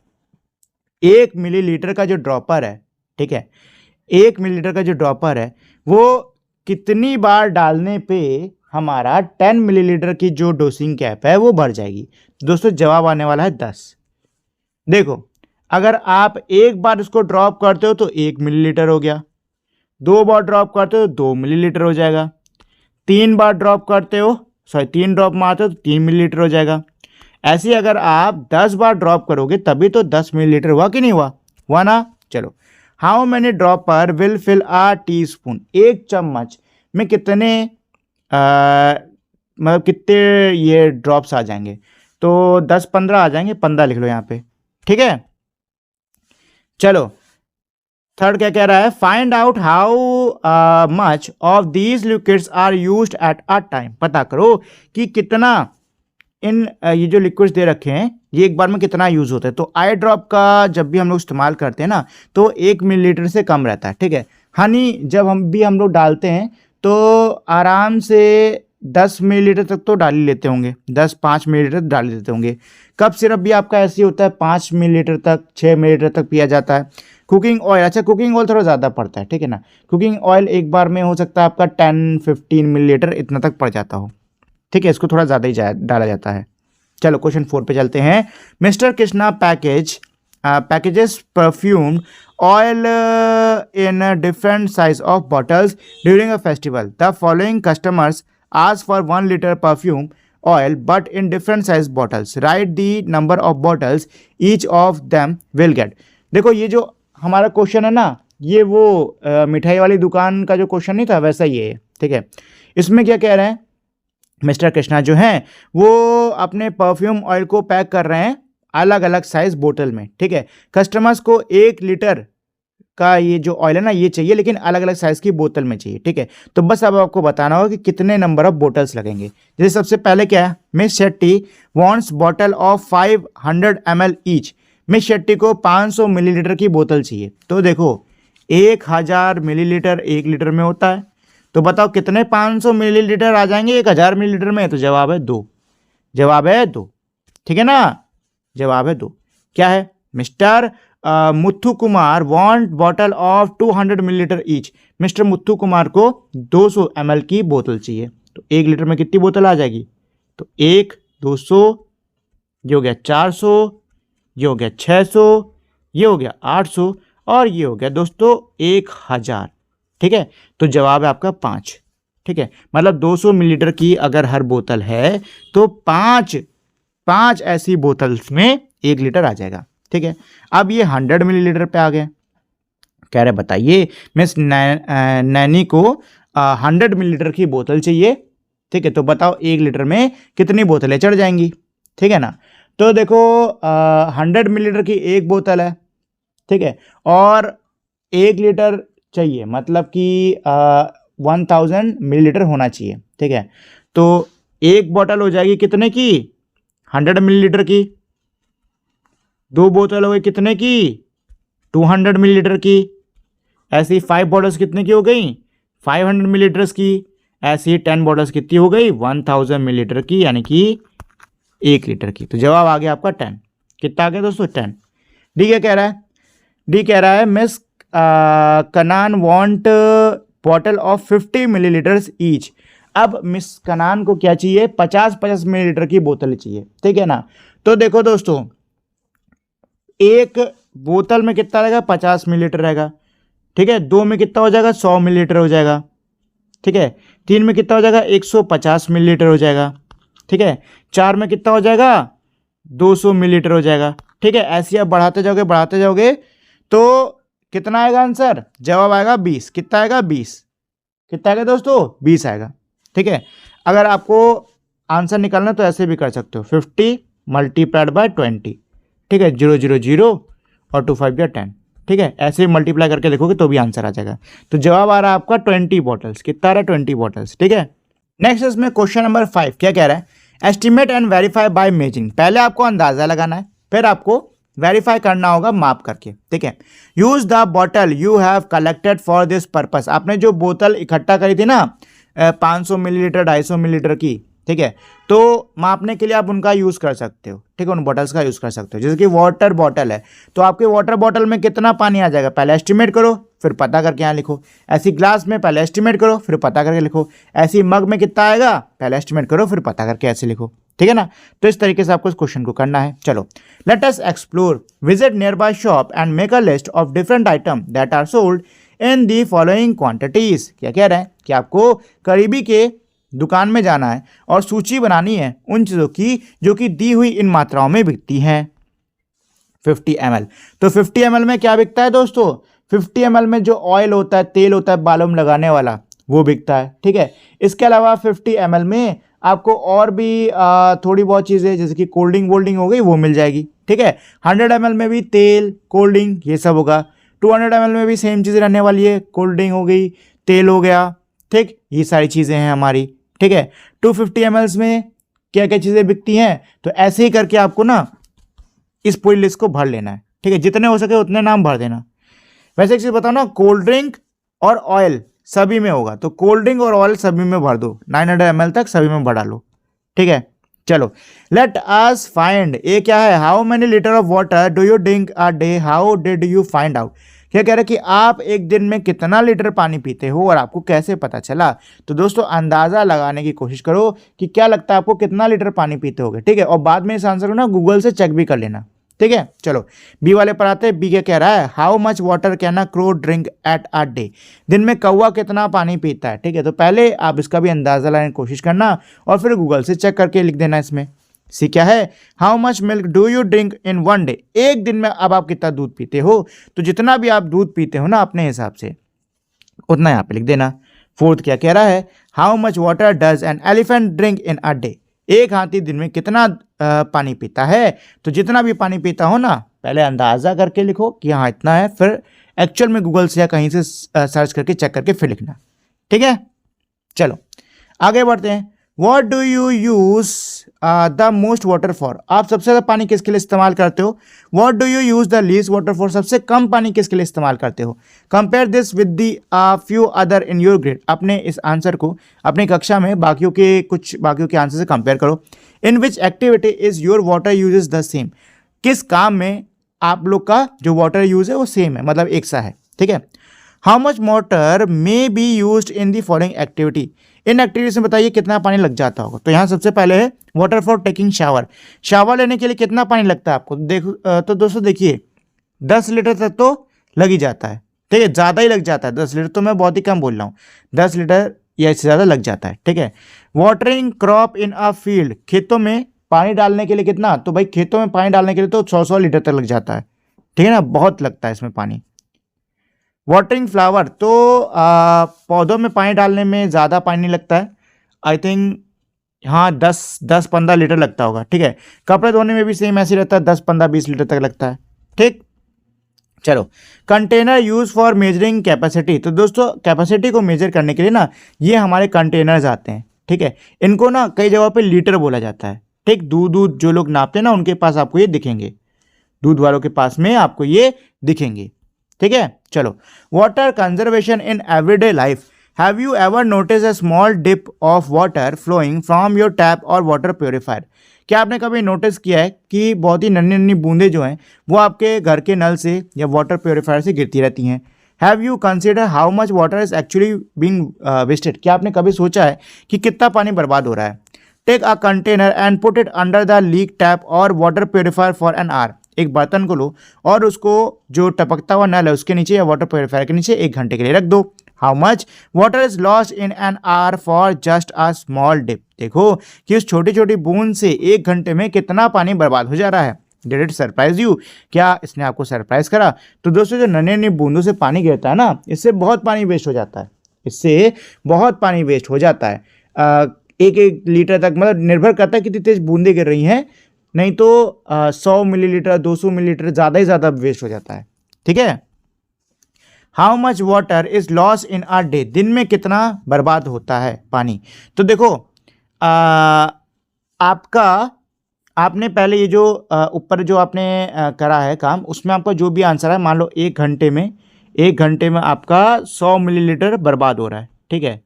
1 millilitre का जो ड्रॉपर है, ठीक है, 1 मिलीलीटर का जो ड्रॉपर है वो कितनी बार डालने पे हमारा 10 मिलीलीटर की जो डोसिंग कैप है वो भर जाएगी। दोस्तों जवाब आने वाला है 10। देखो अगर आप एक बार इसको ड्रॉप करते हो तो 1 मिलीलीटर हो गया, 2 बार ड्रॉप करते हो तो 2 मिलीलीटर हो जाएगा, 3 बार ड्रॉप करते हो 3 ड्रॉप मारते हो तो 3 मिलीलीटर हो जाएगा। ऐसे ही अगर आप 10 बार ड्रॉप करोगे तभी तो 10 मिलीलीटर हुआ कि नहीं हुआ ना। चलो, how many dropper will fill a teaspoon, एक चम्मच में कितने मतलब कितने ये ड्रॉप्स आ जाएंगे, तो 10-15 आ जाएंगे, 15 लिख लो यहाँ पे, ठीक है। चलो थर्ड क्या कह रहा है, find out how much of these liquids are used at a time, पता करो कि कितना इन ये जो लिक्विड्स दे रखे हैं ये एक बार में कितना यूज होता है। तो आई ड्रॉप का जब भी हम लोग इस्तेमाल करते हैं ना तो 1 मिलीलीटर से कम रहता है, ठीक है। हनी जब हम लोग डालते हैं तो आराम से 10 मिलीलीटर तक तो डाल ही लेते होंगे, 5 मिलीलीटर डाल ही लेते होंगे। कप सिरप भी आपका ऐसे ही होता है, 5 मिलीलीटर तक 6 मिलीलीटर तक पिया जाता है। कुकिंग ऑयल, अच्छा कुकिंग ऑयल थोड़ा ज़्यादा पड़ता है, ठीक है ना। कुकिंग ऑयल एक बार में हो सकता है आपका 10-15 मिलीलीटर इतना तक पड़ जाता हो, ठीक है। इसको थोड़ा ज़्यादा ही डाला जाता है। चलो क्वेश्चन 4 पे चलते हैं। Mister Krishna packages perfumed oil in different size of bottles during a festival. The following customers ask for 1 litre perfume oil but in different size bottles, right the number of bottles each of them will get. देखो ये जो हमारा question है ना, ये वो मिठाई वाली दुकान का जो क्वेश्चन नहीं था वैसा ही है, ठीक है। इसमें क्या कह रहे हैं, मिस्टर कृष्णा जो हैं वो अपने परफ्यूम ऑयल को पैक कर रहे हैं अलग अलग साइज बोतल में, ठीक है। कस्टमर्स को 1 लीटर का ये जो ऑयल है ना ये चाहिए, लेकिन अलग अलग साइज की बोतल में चाहिए, ठीक है। तो बस अब आपको बताना होगा कि कितने नंबर ऑफ बोटल्स लगेंगे। जैसे सबसे पहले क्या है, miss Shetty wants bottle of 500 ml each. Miss Shetty को 500 मिलीलीटर की बोतल चाहिए। तो देखो 1000 मिलीलीटर 1 लीटर में होता है, तो बताओ कितने 500 मिलीलीटर आ जाएंगे 1000 मिलीलीटर में। तो जवाब है 2, जवाब है 2, ठीक है ना, जवाब है 2। क्या है, mister Muthu Kumar want bottle of 200 millilitre each. Mister Muthu Kumar को 200 ml की बोतल चाहिए। तो 1 लीटर में कितनी बोतल आ जाएगी, तो 1 200, ये हो गया 400, ये हो गया 600, ये हो गया 800 और ये हो गया दोस्तों 1000, ठीक है। तो जवाब है आपका 5, ठीक है। मतलब 200 मिलीलीटर की अगर हर बोतल है तो 5 ऐसी बोतल्स में 1 लीटर आ जाएगा, ठीक है। अब ये 100 मिलीलीटर पे आ गए। कह रहे बताइए मिस नैनी को 100 मिलीलीटर की बोतल चाहिए, ठीक है। तो बताओ 1 लीटर में कितनी बोतलें चढ़ जाएंगी, ठीक है ना। तो देखो 100 मिलीलीटर की एक बोतल है, ठीक है, और 1 लीटर चाहिए, मतलब कि 1000 मिलीलीटर होना चाहिए, ठीक है। तो एक बोतल हो जाएगी कितने की, 100 मिलीलीटर की। 2 बोतल हो गई कितने की, 200 मिलीलीटर की। ऐसी 5 बॉटल्स कितने की हो गई, 500 मिलीलीटर्स की। ऐसी 10 बॉटल्स कितनी हो गई, 1000 मिलीलीटर की, यानी कि 1 लीटर की। तो जवाब आ गया आपका 10। कितना आ गया दोस्तों, 10। डी क्या कह रहा है, डी कह रहा है miss Kanan want bottle of 50 millilitres each. अब मिस कनान को क्या चाहिए, 50-50 मिलीलीटर की बोतल चाहिए, ठीक है ना। तो देखो दोस्तों एक बोतल में कितना रहेगा, 50 मिलीलीटर रहेगा, ठीक है। 2 में कितना हो जाएगा, 100 मिलीलीटर हो जाएगा, ठीक है। 3 में कितना हो जाएगा, 150 मिलीलीटर हो जाएगा, ठीक है। 4 में कितना हो जाएगा, 200 मिलीलीटर हो जाएगा, ठीक है। ऐसे आप बढ़ाते जाओगे तो कितना आएगा आंसर, जवाब आएगा 20। कितना आएगा, 20। कितना आएगा दोस्तों, 20 आएगा, ठीक है। अगर आपको आंसर निकालना तो ऐसे भी कर सकते हो, 50 मल्टीप्लाइड बाय 20, ठीक है। 0 0 0 और 2 5 10, ठीक है। ऐसे ही मल्टीप्लाई करके देखोगे तो भी आंसर आ जाएगा। तो जवाब आ रहा है आपका 20 बॉटल्स। कितना आ रहा है, 20 बॉटल्स, ठीक है। नेक्स्ट इसमें क्वेश्चन नंबर 5 क्या कह रहा है, estimate and verify by measuring. पहले आपको अंदाजा लगाना है, फिर आपको वेरीफाई करना होगा माप करके, ठीक है। Use the bottle you have collected for this purpose. आपने जो बोतल इकट्ठा करी थी ना 500 मिलीलीटर 250 मिलीलीटर की, ठीक है, तो मापने के लिए आप उनका यूज़ कर सकते हो, ठीक है। उन बॉटल्स का यूज़ कर सकते हो। जैसे कि वाटर बॉटल है तो आपके वाटर बॉटल में कितना पानी आ जाएगा, पहले एस्टिमेट करो, फिर पता करके यहाँ लिखो। ऐसी ग्लास में पहले एस्टिमेट करो, फिर पता करके लिखो। ऐसी मग में कितना आएगा, पहले एस्टिमेट करो, फिर पता करके ऐसे लिखो। ठीक है ना। तो इस तरीके से आपको इस क्वेश्चन को करना है। चलो, let us explore, visit nearby shop and make a list of different item that are sold in the following quantities. क्या कह रहे हैं कि आपको करीबी के दुकान में जाना है और सूची बनानी है उन चीज़ों की जो कि दी हुई इन मात्राओं में बिकती हैं। 50 ml, तो 50 ml में क्या बिकता है दोस्तों, 50 ml में जो ऑयल होता है, तेल होता है बालों में लगाने वाला, वो बिकता है। ठीक है। इसके अलावा 50 ml में आपको और भी थोड़ी बहुत चीज़ें जैसे कि कोल्ड ड्रिंक वोल्ड ड्रिंक हो गई, वो मिल जाएगी। ठीक है। 100 ml में भी तेल, कोल्ड ड्रिंक, ये सब होगा। 200 ml में भी सेम चीज़ें रहने वाली है, कोल्ड ड्रिंक हो गई, तेल हो गया। ठीक, ये सारी चीज़ें हैं हमारी। ठीक है। 250 ml में क्या क्या चीज़ें बिकती हैं, तो ऐसे ही करके आपको ना इस पूरी लिस्ट को भर लेना है। ठीक है। जितने हो सके उतने नाम भर देना। वैसे एक चीज़ बताओ ना, कोल्ड ड्रिंक और ऑयल सभी में होगा, तो कोल्ड ड्रिंक और ऑयल सभी में भर दो, 900 ml तक सभी में भरा लो। ठीक है। चलो, लेट अस फाइंड, ये क्या है, how many litre of water do you drink a day, how did you find out. क्या कह रहे हैं कि आप एक दिन में कितना लीटर पानी पीते हो और आपको कैसे पता चला। तो दोस्तों अंदाज़ा लगाने की कोशिश करो कि क्या लगता है आपको कितना लीटर पानी पीते होगे। ठीक है। और बाद में इस आंसर को ना गूगल से चेक भी कर लेना। ठीक है। चलो, बी वाले पर आते हैं। बी क्या कह रहा है, how much water can a crow drink at a day, दिन में कौवा कितना पानी पीता है। ठीक है। तो पहले आप इसका भी अंदाज़ा लगाने की कोशिश करना और फिर गूगल से चेक करके लिख देना इसमें। सी क्या है, how much milk do you drink in one day, एक दिन में अब आप कितना दूध पीते हो, तो जितना भी आप दूध पीते हो ना अपने हिसाब से उतना यहाँ पे लिख देना। फोर्थ क्या कह रहा है, how much water does an elephant drink in a day, एक हाथी दिन में कितना पानी पीता है, तो जितना भी पानी पीता हो ना पहले अंदाज़ा करके लिखो कि हाँ इतना है, फिर एक्चुअल में गूगल से या कहीं से सर्च करके चेक करके फिर लिखना। ठीक है। चलो आगे बढ़ते हैं। What do you use the most water for, आप सबसे ज़्यादा पानी किसके लिए इस्तेमाल करते हो। What do you use the least water for, सबसे कम पानी किसके लिए इस्तेमाल करते हो। Compare this with the few other in your grade, अपने इस आंसर को अपनी कक्षा में बाकियों के आंसर से कंपेयर करो। In which activity is your water uses the same, किस काम में आप लोग का जो वाटर यूज़ है वो सेम है, मतलब एक सा है। ठीक है। How much water may be use in the following activity, in activity से बताइए कितना पानी लग जाता होगा। तो यहाँ सबसे पहले है water for taking shower, shower लेने के लिए कितना पानी लगता है आपको। तो दोस्तों देखिए 10 लीटर तक तो लग ही जाता है। ठीक है। ज़्यादा ही लग जाता है, 10 लीटर तो मैं बहुत ही कम बोल रहा हूँ, 10 लीटर या इससे ज़्यादा लग जाता है। ठीक है। Watering crop in a field, खेतों में पानी डालने के लिए कितना, तो भाई खेतों में पानी डालने के लिए तो 100 लीटर तक लग जाता है। ठीक है ना, बहुत लगता है इसमें पानी। वाटरिंग फ्लावर, तो पौधों में पानी डालने में ज़्यादा पानी नहीं लगता है, आई थिंक हाँ 10-15 लीटर लगता होगा। ठीक है। कपड़े धोने में भी सेम ऐसे रहता है, 10-15-20 लीटर तक लगता है। ठीक। चलो, container use for measuring capacity, तो दोस्तों कैपेसिटी को मेजर करने के लिए ना ये हमारे कंटेनर्स आते हैं। ठीक है। इनको ना कई जगहों पे लीटर बोला जाता है। ठीक। दूध जो लोग नापते हैं ना उनके पास आपको ये दिखेंगे, दूध वालों के पास में आपको ये दिखेंगे। ठीक है। चलो, water conservation in everyday life, have you ever notice a small dip of water flowing from your tap और वाटर प्योरीफायर, क्या आपने कभी नोटिस किया है कि बहुत ही नन्ही नन्ही बूंदें जो हैं वो आपके घर के नल से या वाटर प्योरीफायर से गिरती रहती हैं। Have you consider how much water is actually being wasted, क्या आपने कभी सोचा है कि कितना पानी बर्बाद हो रहा है। Take a container and put it under the leak tap और water purifier for an hour, एक बर्तन को लो और उसको जो टपकता हुआ नल है उसके नीचे या वाटर प्योरीफायर के नीचे 1 घंटे के लिए रख दो। How much water is lost in an hour for just a small dip, देखो कि उस छोटी छोटी बूंद से 1 घंटे में कितना पानी बर्बाद हो जा रहा है। डिड इट सरप्राइज यू, क्या इसने आपको सरप्राइज करा। तो दोस्तों जो नन्हे नन्हे बूंदों से पानी गिरता है ना, इससे बहुत पानी वेस्ट हो जाता है, इससे बहुत पानी वेस्ट हो जाता है। 1-1 लीटर तक, मतलब निर्भर करता है कितनी तेज बूंदें गिर रही हैं, नहीं तो 100 मिलीलीटर 200 मिलीलीटर ज़्यादा ही ज़्यादा वेस्ट हो जाता है। ठीक है। How much water is loss in a day, दिन में कितना बर्बाद होता है पानी। तो देखो आपने पहले ये जो ऊपर जो आपने करा है काम, उसमें आपका जो भी आंसर है, मान लो 1 घंटे में आपका 100 मिलीलीटर बर्बाद हो रहा है। ठीक है।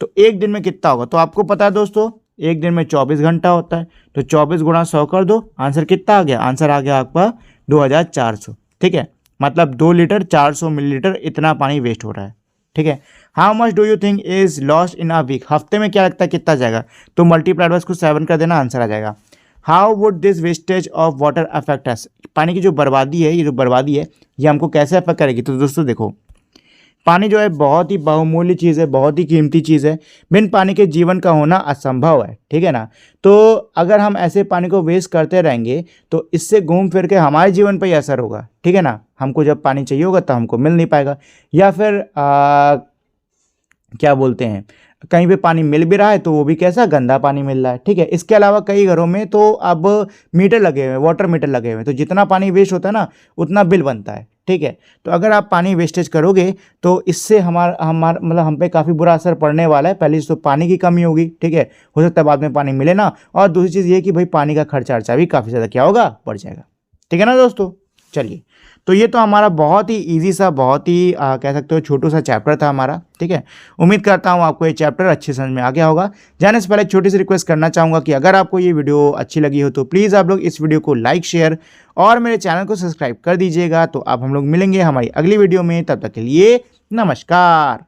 तो 1 दिन में कितना होगा, तो आपको पता है दोस्तों 1 दिन में 24 घंटा होता है, तो 24 गुणा 100 कर दो, आंसर कितना आ गया, आंसर आ गया आपका 2400। ठीक है। मतलब 2 लीटर 400 मिलीलीटर इतना पानी वेस्ट हो रहा है। ठीक है, how much do you think is lost in a week, हफ्ते में क्या लगता है कितना जाएगा, तो मल्टीप्लाइड बाय इसको 7 कर देना, आंसर आ जाएगा। How would this wastage of water affect us, पानी की जो बर्बादी है, ये जो बर्बादी है ये हमको कैसे अफेक्ट करेगी। तो दोस्तों देखो, पानी जो है बहुत ही बहुमूल्य चीज़ है, बहुत ही कीमती चीज़ है, बिन पानी के जीवन का होना असंभव है। ठीक है ना, तो अगर हम ऐसे पानी को वेस्ट करते रहेंगे तो इससे घूम फिर के हमारे जीवन पर ही असर होगा। ठीक है ना, हमको जब पानी चाहिए होगा तो हमको मिल नहीं पाएगा, या फिर क्या बोलते हैं, कहीं पे पानी मिल भी रहा है तो वो भी कैसा गंदा पानी मिल रहा है। ठीक है, इसके अलावा कई घरों में तो अब मीटर लगे हुए हैं, वाटर मीटर लगे हुए हैं, तो जितना पानी वेस्ट होता है ना उतना बिल बनता है। ठीक है, तो अगर आप पानी वेस्टेज करोगे तो इससे हमारा मतलब हम पे काफ़ी बुरा असर पड़ने वाला है। पहली चीज़ तो पानी की कमी होगी। ठीक है, हो सकता है बाद में पानी मिले ना, और दूसरी चीज़ ये कि भाई पानी का खर्चा भी काफ़ी ज़्यादा क्या होगा, बढ़ जाएगा। ठीक है ना दोस्तों, चलिए, तो ये तो हमारा बहुत ही इजी सा, बहुत ही कह सकते हो छोटू सा चैप्टर था हमारा। ठीक है, उम्मीद करता हूँ आपको ये चैप्टर अच्छे समझ में आ गया होगा। जाने से पहले एक छोटी सी रिक्वेस्ट करना चाहूँगा कि अगर आपको ये वीडियो अच्छी लगी हो तो प्लीज़ आप लोग इस वीडियो को लाइक, शेयर और मेरे चैनल को सब्सक्राइब कर दीजिएगा। तो अब हम लोग मिलेंगे हमारी अगली वीडियो में, तब तक के लिए नमस्कार।